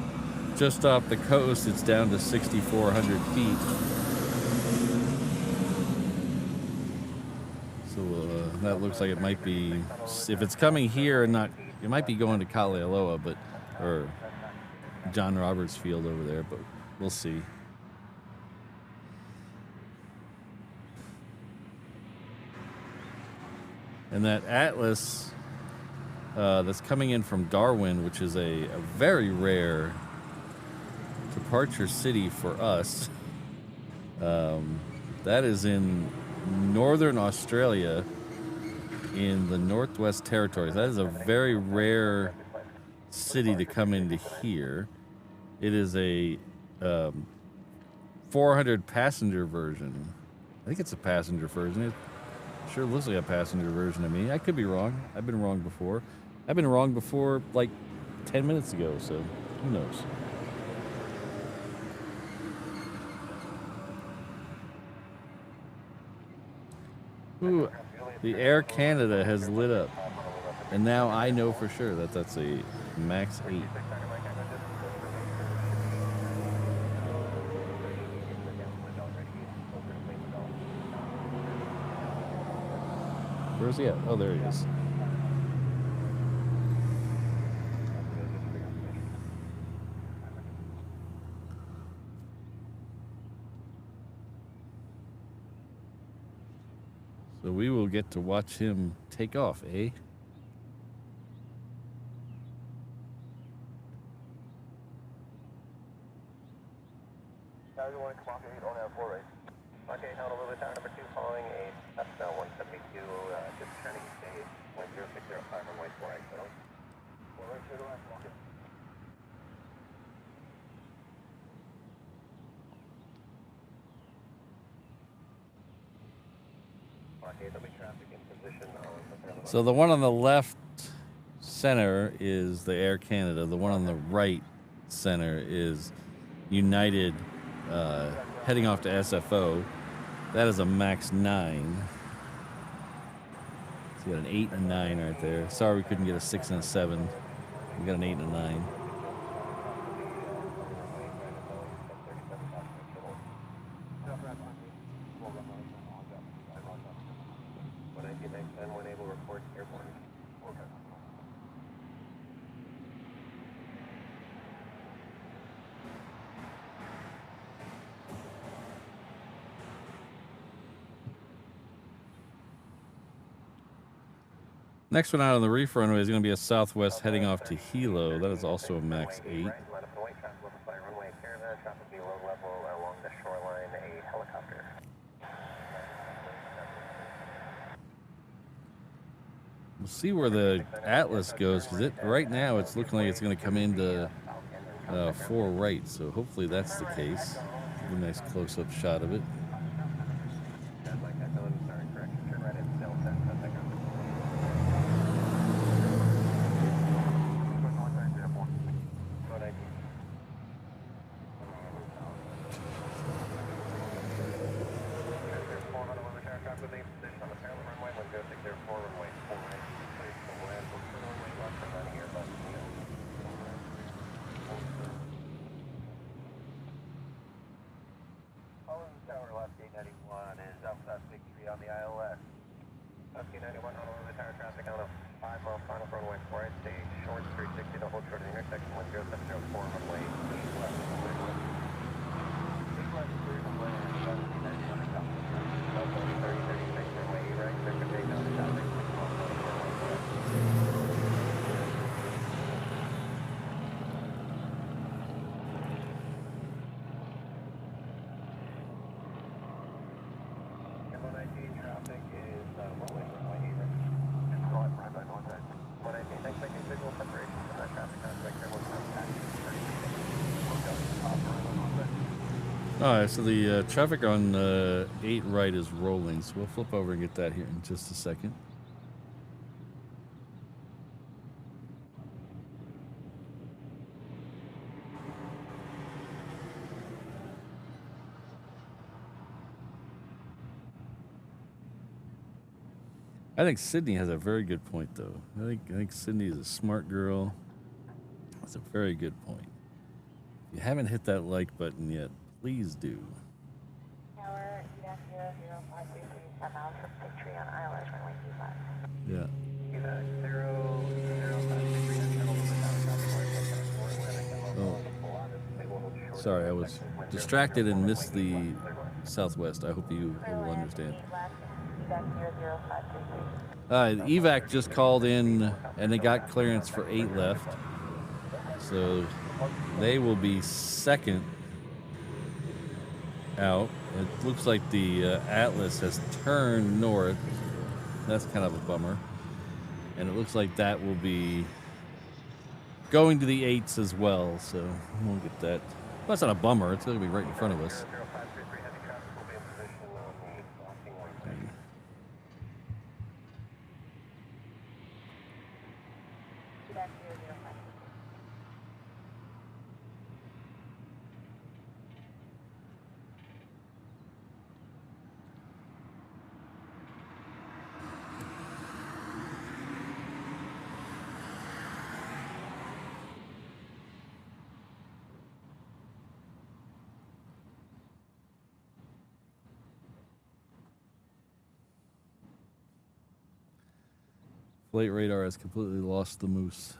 just off the coast. It's down to 6,400 feet. So that looks like it might be, if it's coming here and not, it might be going to Kalealoa, but, or John Roberts Field over there, but we'll see. And that Atlas that's coming in from Darwin, which is a very rare departure city for us. That is in northern Australia in the Northwest Territories. That is a very rare city to come into here. It is a 400 passenger version. I think it's a passenger version. It sure looks like a passenger version to me. I could be wrong. I've been wrong before. I've been wrong before like 10 minutes ago, so who knows? Ooh, the Air Canada has lit up. And now I know for sure that that's a MAX 8. Where's he at? Oh, there he is. So we will get to watch him take off, eh? Everyone come off 8 on that 4 right. Okay, Honolulu Tower number 2 following a SL 172, just turning stage 10605 runway 4 right, so 4 right to the left, walk it. Okay, there'll be traffic in position. So the one on the left center is the Air Canada. The one on the right center is United heading off to SFO. That is a max 9. So you got an 8 and a 9 right there. Sorry we couldn't get a 6 and a 7. We got an 8 and a 9. Next one out on the reef runway is going to be a Southwest heading off to Hilo. That is also a max 8. We'll see where the Atlas goes, because right now it's looking like it's going to come into 4 right, so hopefully that's the case. Give a nice close-up shot of it. on the ILS. Husky 91 Honolulu tower traffic on a 5-mile final runway 4 right, stay short 360 to hold short of the intersection 10704 runway east left. East left 3 runway and 791 South 3036 runway E right, circuit take down the traffic. Alright, so the traffic on 8 right is rolling, so we'll flip over and get that here in just a second. I think Sydney has a very good point, though. I think Sydney is a smart girl. That's a very good point. If you haven't hit that like button yet, please do. Tower, EDAC 00533, 10 miles from Victory on ILS, runway 25. Yeah. EDAC 00533, Oh. Sorry, I was distracted and missed the Southwest. I hope you will understand. The evac just called in and they got clearance for 8 left. So they will be second out. It looks like the Atlas has turned north. That's kind of a bummer. And it looks like that will be going to the 8s as well. So we'll get that. Well, that's not a bummer. It's going to be right in front of us. Flight radar has completely lost the moose.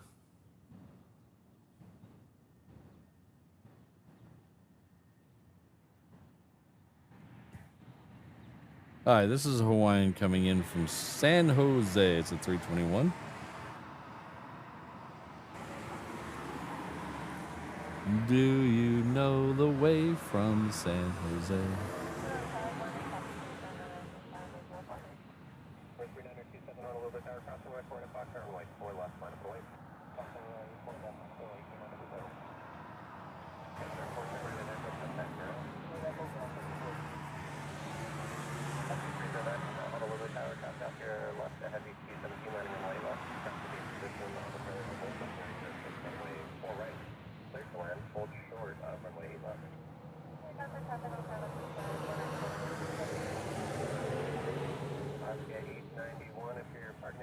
Hi, this is a Hawaiian coming in from San Jose. It's a 321. Do you know the way from San Jose?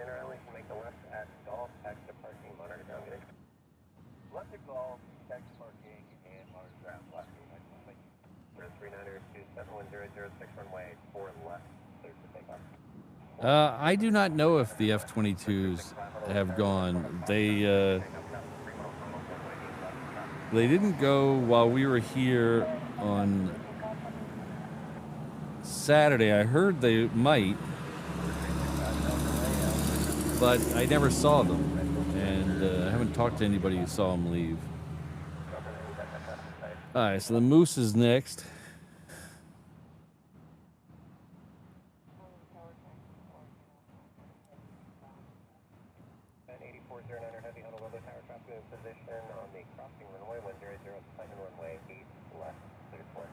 inner alley, can make the left at golf, exit parking, monitor ground getting. Left at golf, exit parking, and monitor ground, left. 39ers 27100 runway 4 left, clear for takeoff. I do not know if the F-22s have gone. They didn't go while we were here on Saturday. I heard they might, but I never saw them, and I haven't talked to anybody who saw them leave. All right, so the Moose is next. And 8409 heavy Honolulu tower traffic in position on the crossing runway 100, second runway 8 left, clear for.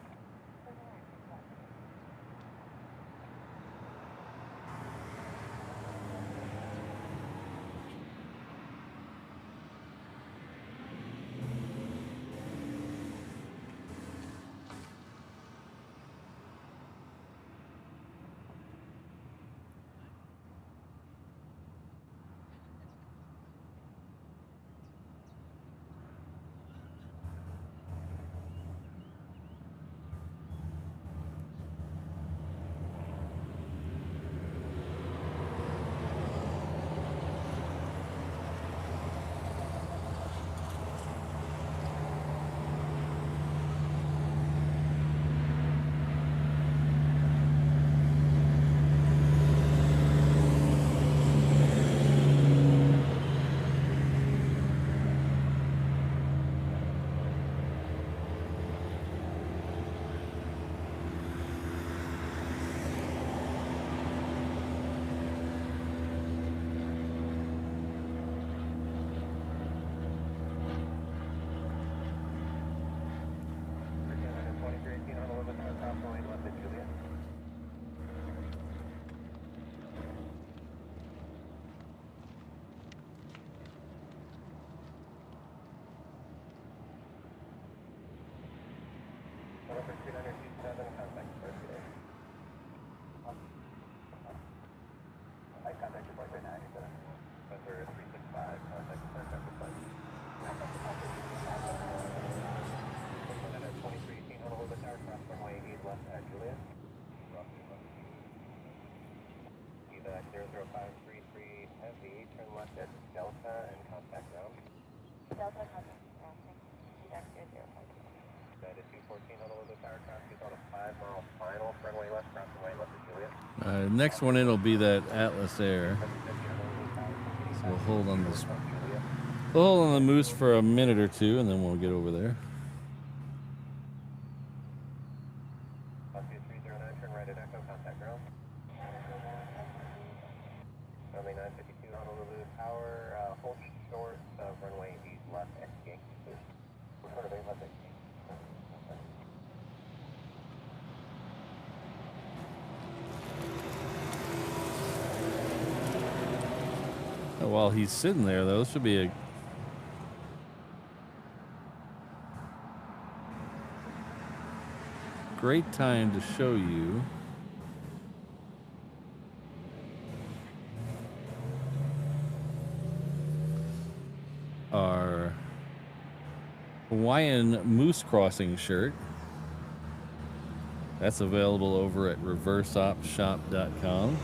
Next one in will be that Atlas Air. So we'll hold on this. We'll hold on the Moose for a minute or two, and then we'll get over there. Runway 952 Honolulu Tower, hold short of runway 8 left, escape. Runway left, escape. While he's sitting there, though, this should be a great time to show you our Hawaiian Moose Crossing shirt. That's available over at reverseopshop.com.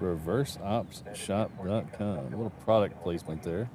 reverseopshop.com. A little product placement there.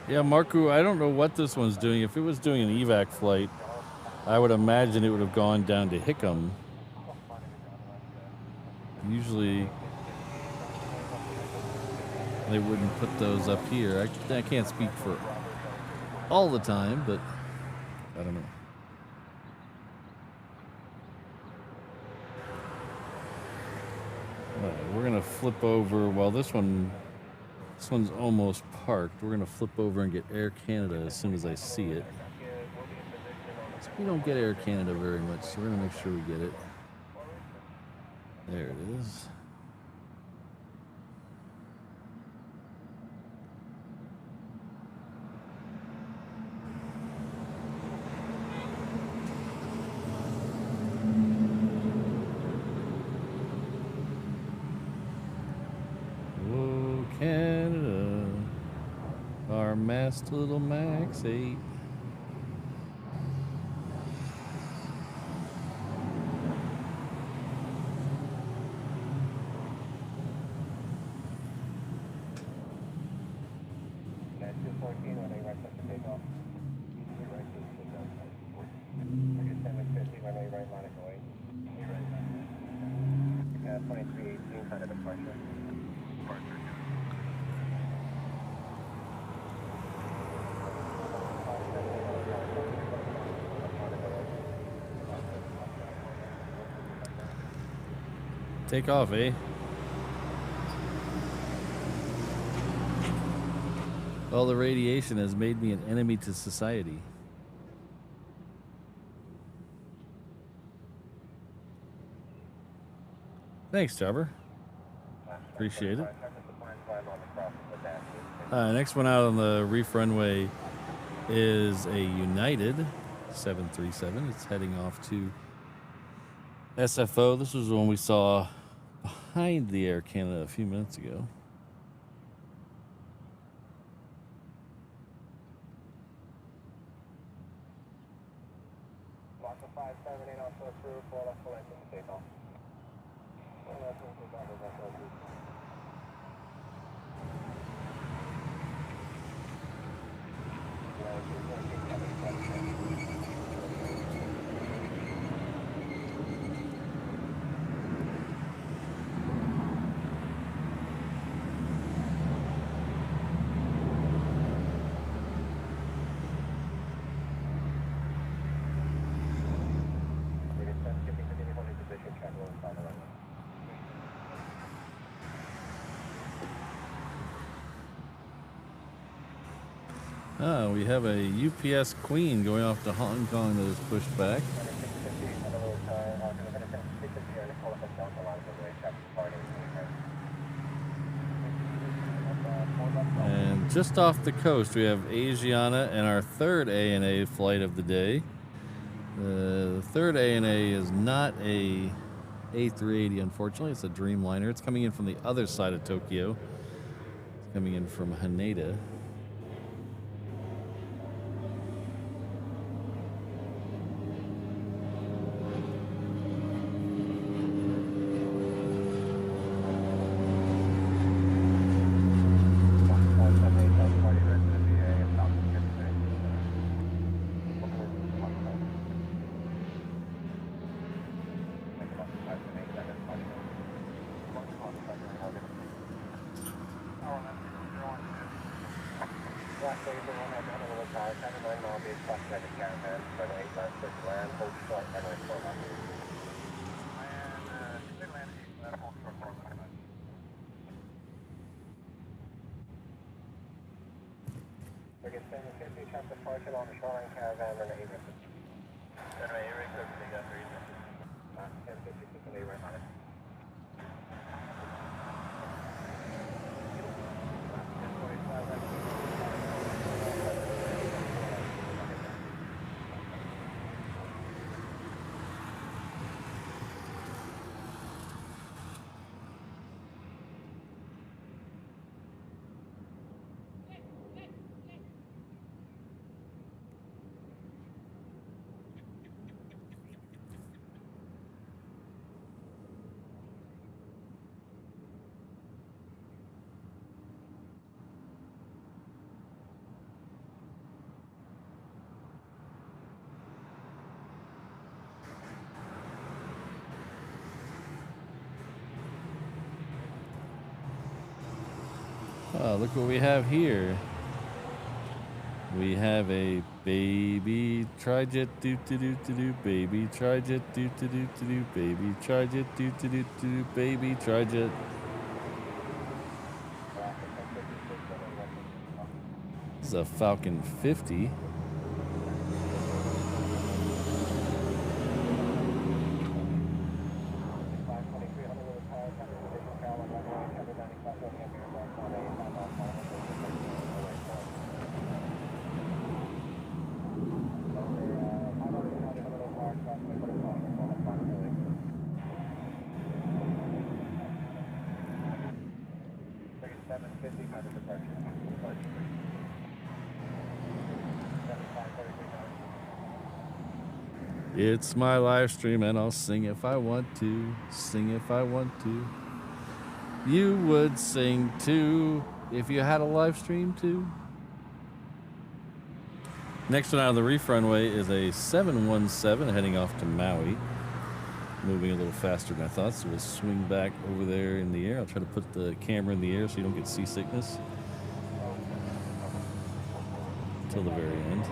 Yeah, Marku, I don't know what this one's doing. If it was doing an evac flight, I would imagine it would have gone down to Hickam. Usually, they wouldn't put those up here. I can't speak for all the time, but I don't know. All right, we're gonna flip over. Well, this one's almost parked. We're gonna flip over and get Air Canada as soon as I see it. So we don't get Air Canada very much, so we're gonna make sure we get it. There it is. Whoa, Canada, our masked little Max 8. take off, eh? All the radiation has made me an enemy to society. Thanks, Trevor. Appreciate it. Next one out on the reef runway is a United 737. It's heading off to SFO. This was the one we saw behind the Air Canada a few minutes ago. We have a UPS Queen going off to Hong Kong that is pushed back. And just off the coast, we have Asiana and our third ANA flight of the day. The third ANA is not a A380, unfortunately. It's a Dreamliner. It's coming in from the other side of Tokyo. It's coming in from Haneda. Oh, look what we have here. We have a baby trijet doo doo doo doo doo, baby trijet doo doo doo doo doo, baby trijet doo doo doo doo, baby trijet. This is a Falcon 50. It's my live stream and I'll sing if I want to, sing if I want to. You would sing too if you had a live stream too. Next one out of the reef runway is a 717 heading off to Maui. Moving a little faster than I thought, so we'll swing back over there in the air. I'll try to put the camera in the air so you don't get seasickness until the very end.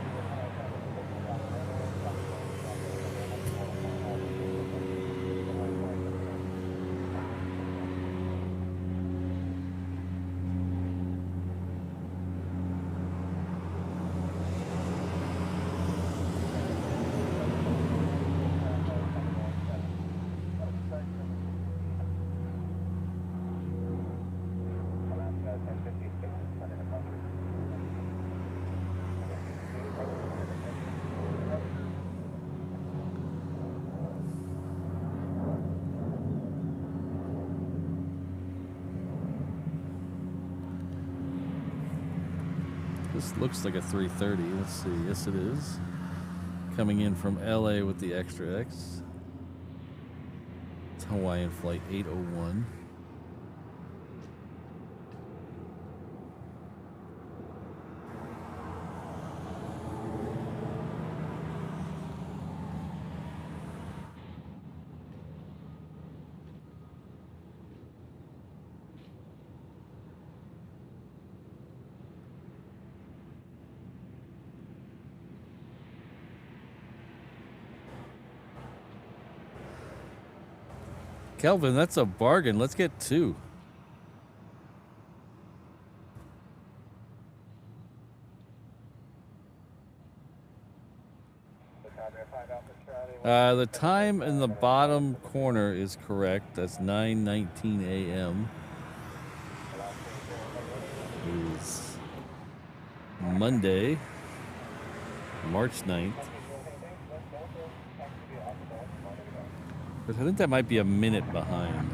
This looks like a 330. Let's see. Yes, it is. Coming in from LA with the extra X. It's Hawaiian flight 801. Kelvin, that's a bargain. Let's get two. The time in the bottom corner is correct. That's 9:19 a.m. It is Monday, March 9th. But I think that might be a minute behind.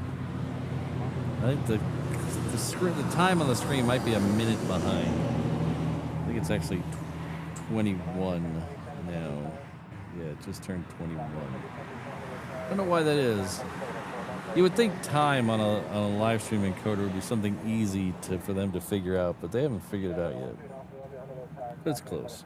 I think the time on the screen might be a minute behind. I think it's actually 21 now. Yeah, it just turned 21. I don't know why that is. You would think time on a live stream encoder would be something easy for them to figure out, but they haven't figured it out yet. But it's close.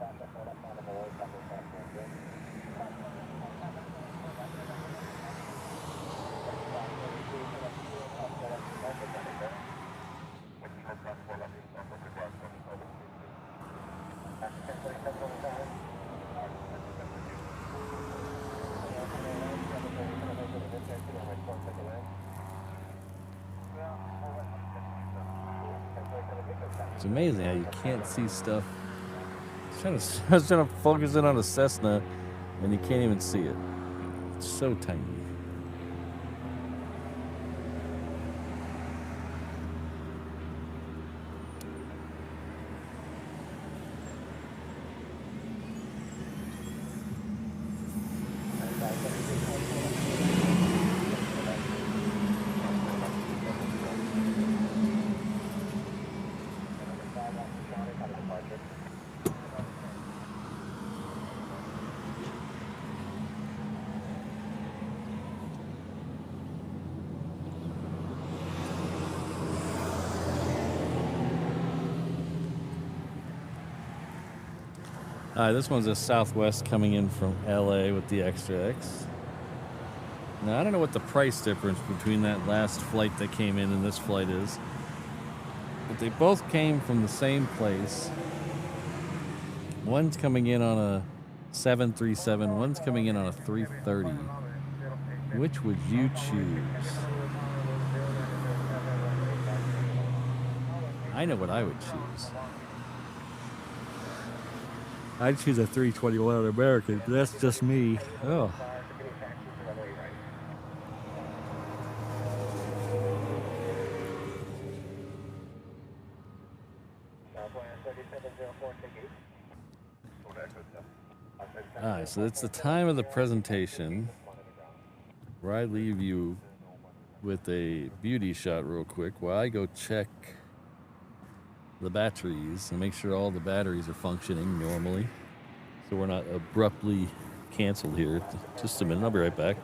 It's amazing how you can't see stuff. I was trying to focus in on a Cessna, and you can't even see it. It's so tiny. This one's a Southwest coming in from LA with the extra X. Now, I don't know what the price difference between that last flight that came in and this flight is, but they both came from the same place. One's coming in on a 737, one's coming in on a 330. Which would you choose? I know what I would choose. I'd choose a 321 American, but that's just me. Oh. Alright, so it's the time of the presentation where I leave you with a beauty shot real quick while I go check the batteries and make sure all the batteries are functioning normally, so we're not abruptly canceled here. Just a minute, I'll be right back.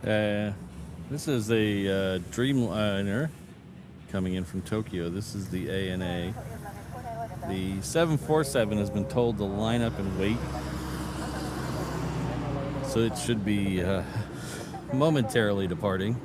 This is a Dreamliner coming in from Tokyo. This is the ANA. The 747 has been told to line up and wait, so it should be momentarily departing.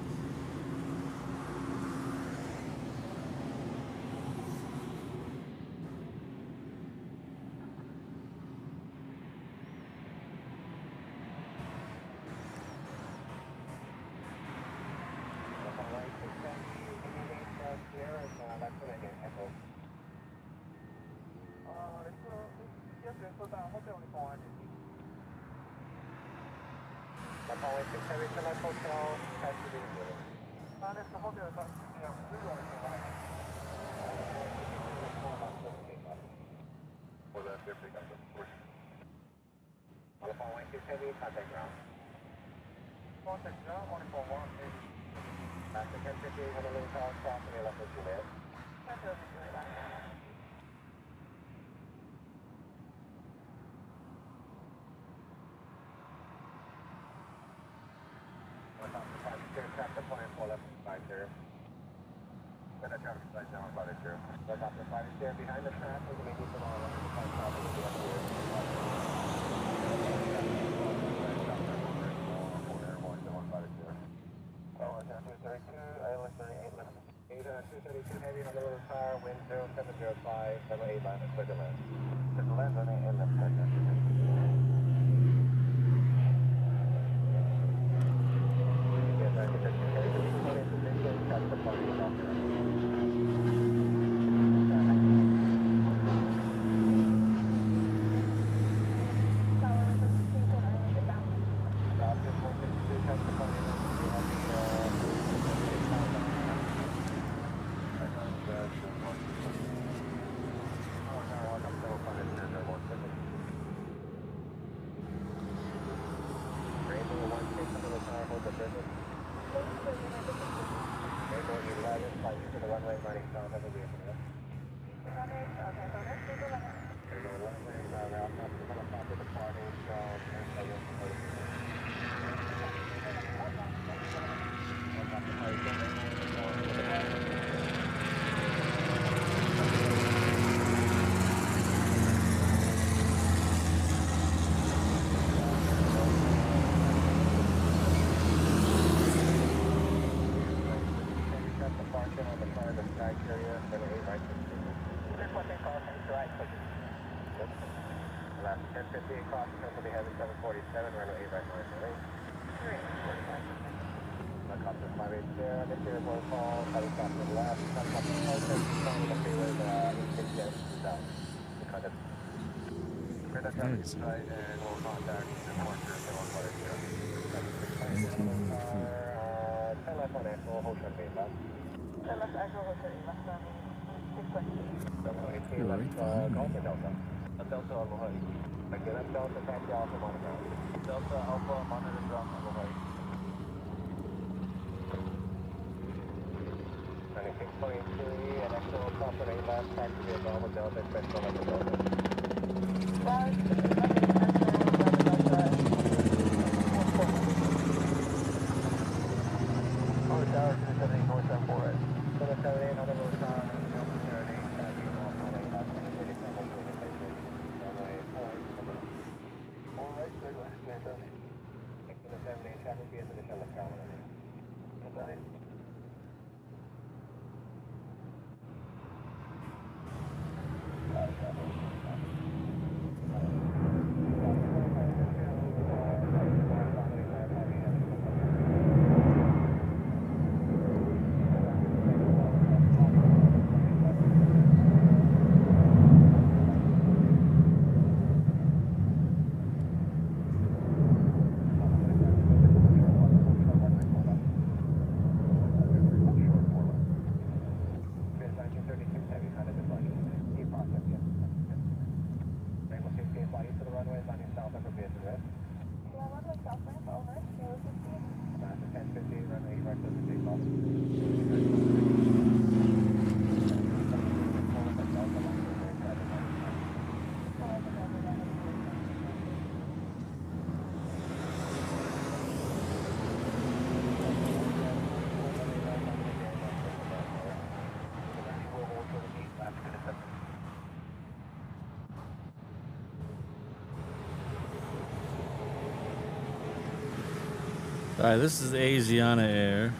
All right, this is Asiana Air.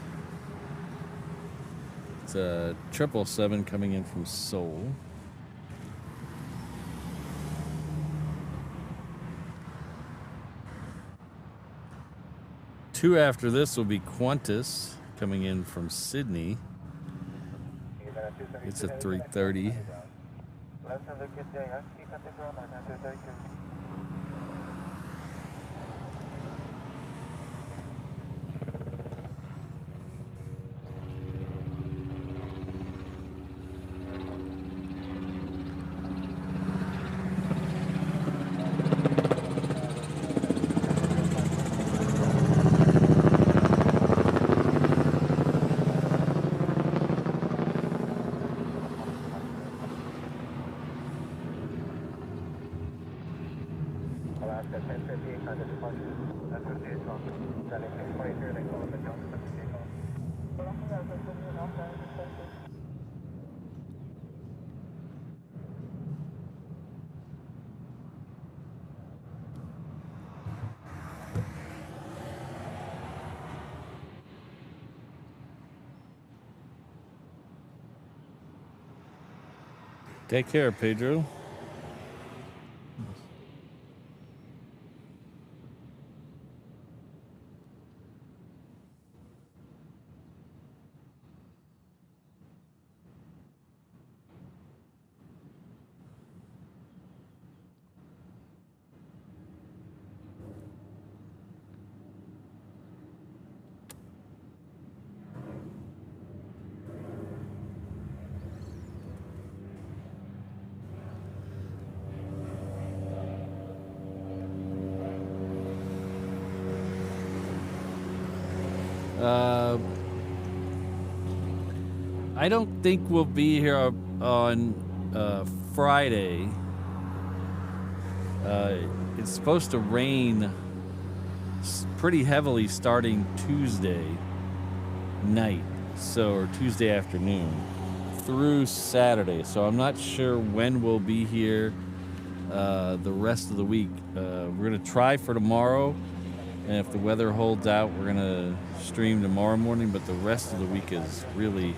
It's a 777 coming in from Seoul. Two after this will be Qantas coming in from Sydney. It's a 330. Take care, Pedro. I don't think we'll be here on Friday. It's supposed to rain pretty heavily starting Tuesday night, or Tuesday afternoon through Saturday. So I'm not sure when we'll be here the rest of the week. We're gonna try for tomorrow, and if the weather holds out, we're gonna stream tomorrow morning. But the rest of the week is really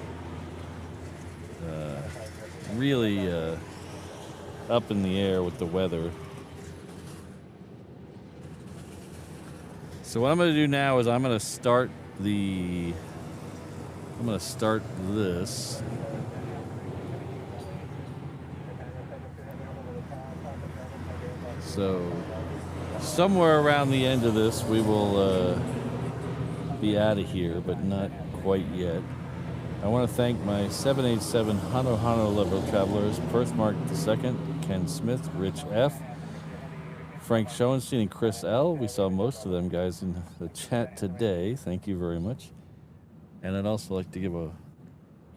up in the air with the weather. So what I'm going to do now is I'm going to start this. So somewhere around the end of this, we will be out of here, but not quite yet. I want to thank my 787 Honolulu travelers, Perth Mark II, Ken Smith, Rich F., Frank Schoenstein, and Chris L. We saw most of them guys in the chat today. Thank you very much. And I'd also like to give a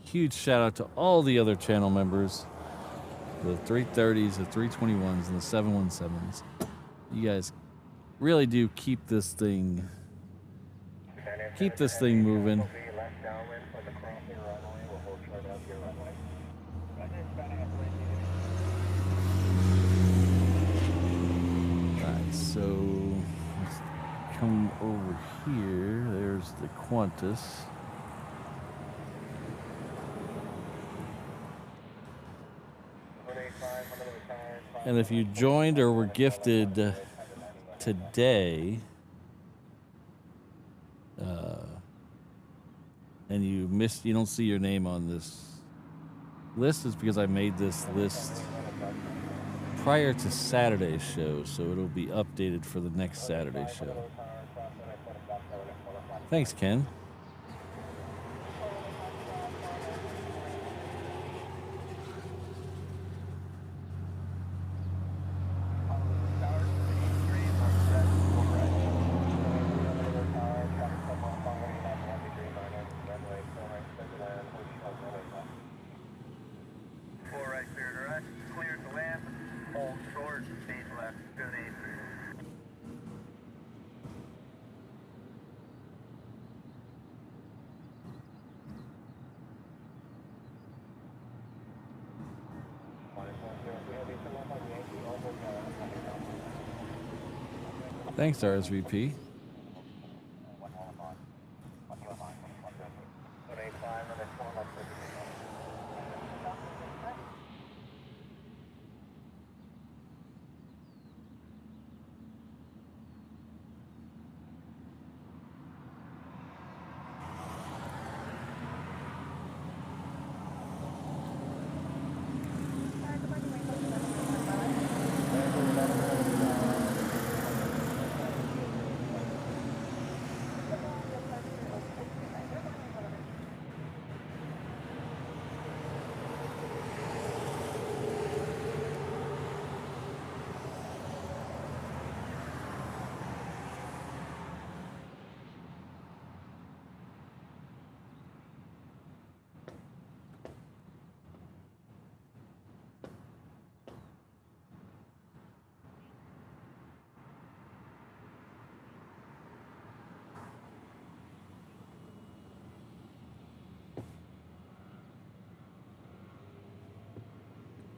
huge shout out to all the other channel members, the 330s, the 321s, and the 717s. You guys really do keep this thing moving. So let's come over here. There's the Qantas. And if you joined or were gifted today, and you don't see your name on this list, it's because I made this list prior to Saturday's show, so it'll be updated for the next Saturday show. Thanks, Ken. Thanks, RSVP.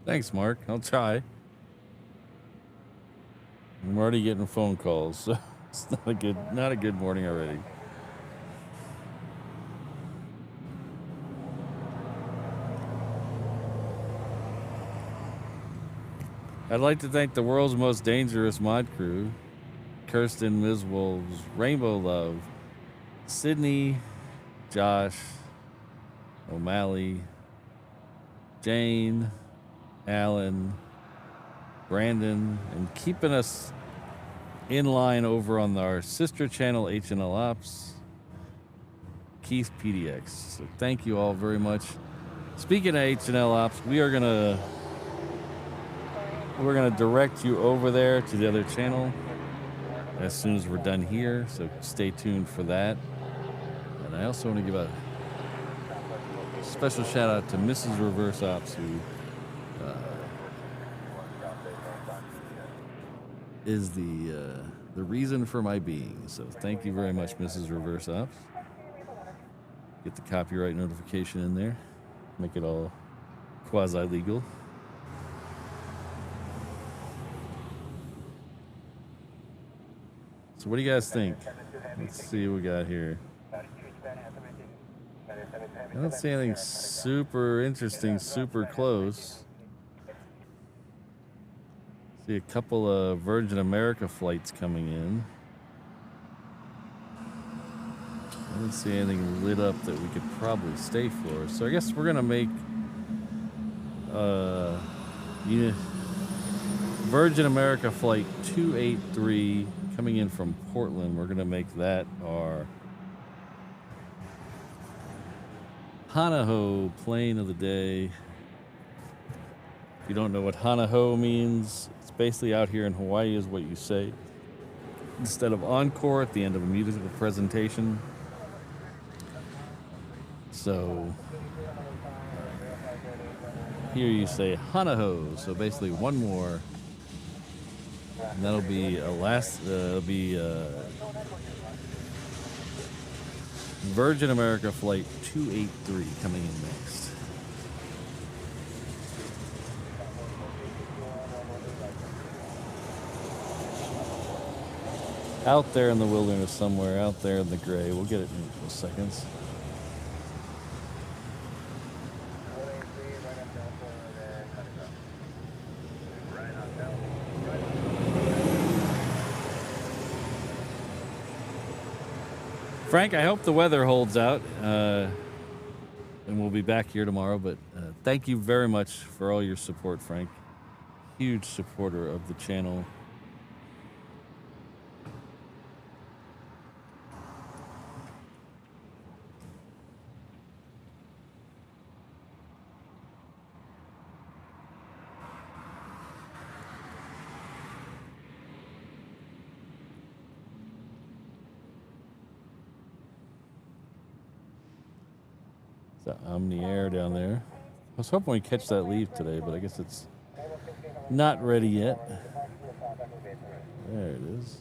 Thanks, Mark. I'll try. I'm already getting phone calls, so it's not a good morning already. I'd like to thank the world's most dangerous mod crew: Kirsten, Ms. Wolves, Rainbow Love, Sydney, Josh, O'Malley, Jane, Alan, Brandon, and keeping us in line over on our sister channel, HNL Ops, Keith PDX. So thank you all very much. Speaking of HNL Ops, we're gonna direct you over there to the other channel as soon as we're done here, so stay tuned for that. And I also want to give a special shout out to Mrs. Reverse Ops, who is the reason for my being. So thank you very much, Mrs. Reverse Ops. Get the copyright notification in there, make it all quasi-legal. So what do you guys think? Let's see what we got here. I don't see anything super interesting, super close. See a couple of Virgin America flights coming in. I don't see anything lit up that we could probably stay for. So I guess we're gonna make Virgin America flight 283 coming in from Portland. We're gonna make that our Hanaho plane of the day. If you don't know what Hanaho means, it's basically out here in Hawaii is what you say instead of encore at the end of a musical presentation. So here you say Hanaho. So basically one more, and that'll be Virgin America flight 283 coming in next. Out there in the wilderness somewhere, out there in the gray. We'll get it in a couple seconds. Frank, I hope the weather holds out, and we'll be back here tomorrow. But thank you very much for all your support, Frank. Huge supporter of the channel. Omni Air down there. I was hoping we'd catch that leave today, but I guess it's not ready yet. There it is.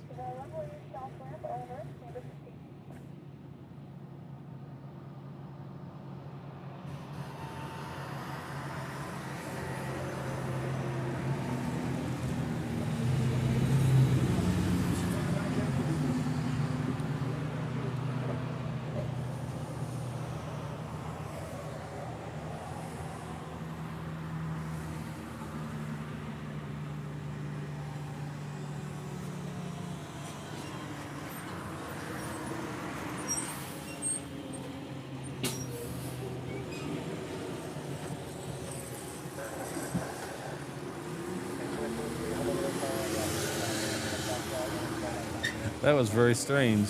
That was very strange.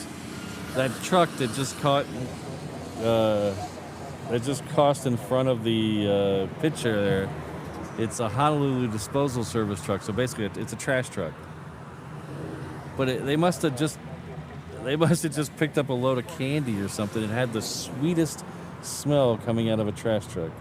That truck that just caught, that just crossed in front of the picture there, it's a Honolulu disposal service truck. So basically, it's a trash truck. But they must have just picked up a load of candy or something. It had the sweetest smell coming out of a trash truck.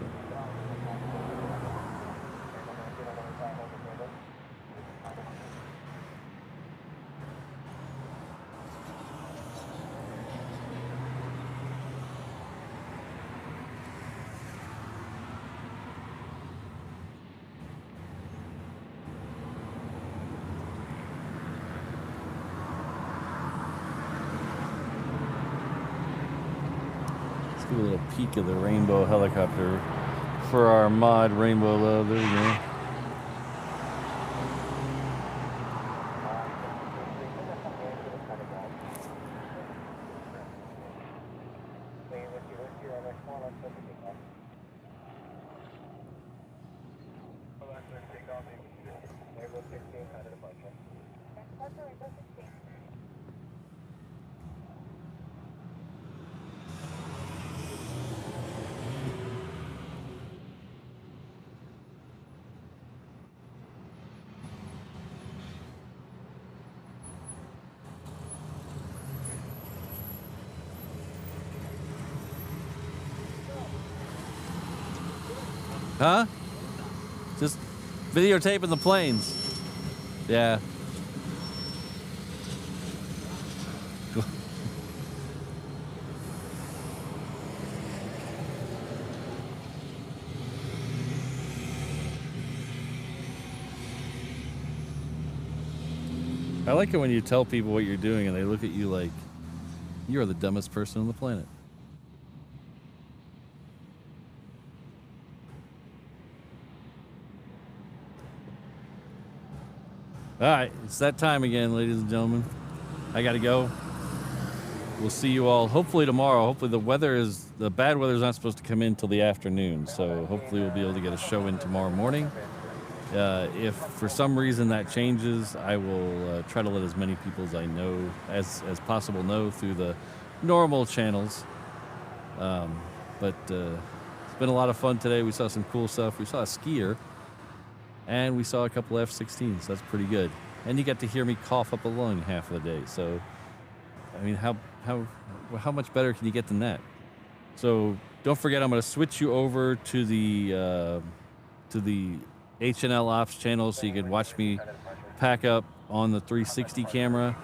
Let's give a little peek of the rainbow helicopter for our mod Rainbow Love. There we go. Huh? Just videotaping the planes. Yeah. I like it when you tell people what you're doing and they look at you like you're the dumbest person on the planet. All right, it's that time again, ladies and gentlemen. I gotta go. We'll see you all hopefully tomorrow. Hopefully the bad weather is not supposed to come in till the afternoon, so hopefully we'll be able to get a show in tomorrow morning. If for some reason that changes, I will try to let as many people as I know as possible know through the normal channels. But it's been a lot of fun today. We saw some cool stuff. We saw a skier. And we saw a couple F-16s. That's pretty good. And you got to hear me cough up a lung half of the day. So, I mean, how much better can you get than that? So don't forget, I'm going to switch you over to the HNL Ops channel so you can watch me pack up on the 360 camera.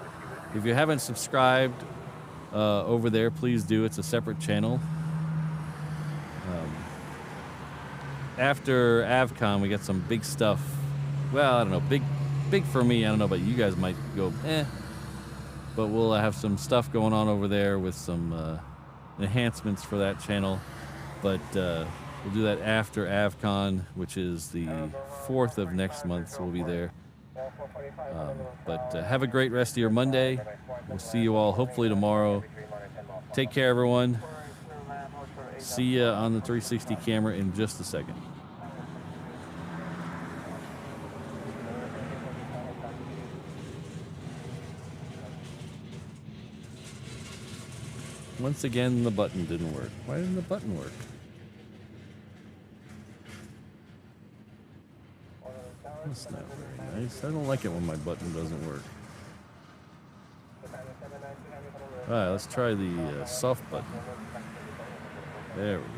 If you haven't subscribed over there, please do. It's a separate channel. After AvCon, we got some big stuff. Well, I don't know, big for me. I don't know, but you guys might go, But we'll have some stuff going on over there with some enhancements for that channel. But we'll do that after AvCon, which is the 4th of next month, so we'll be there. But have a great rest of your Monday. We'll see you all hopefully tomorrow. Take care, everyone. See you on the 360 camera in just a second. Once again, the button didn't work. Why didn't the button work? That's not very nice. I don't like it when my button doesn't work. All right, let's try the soft button. There we go.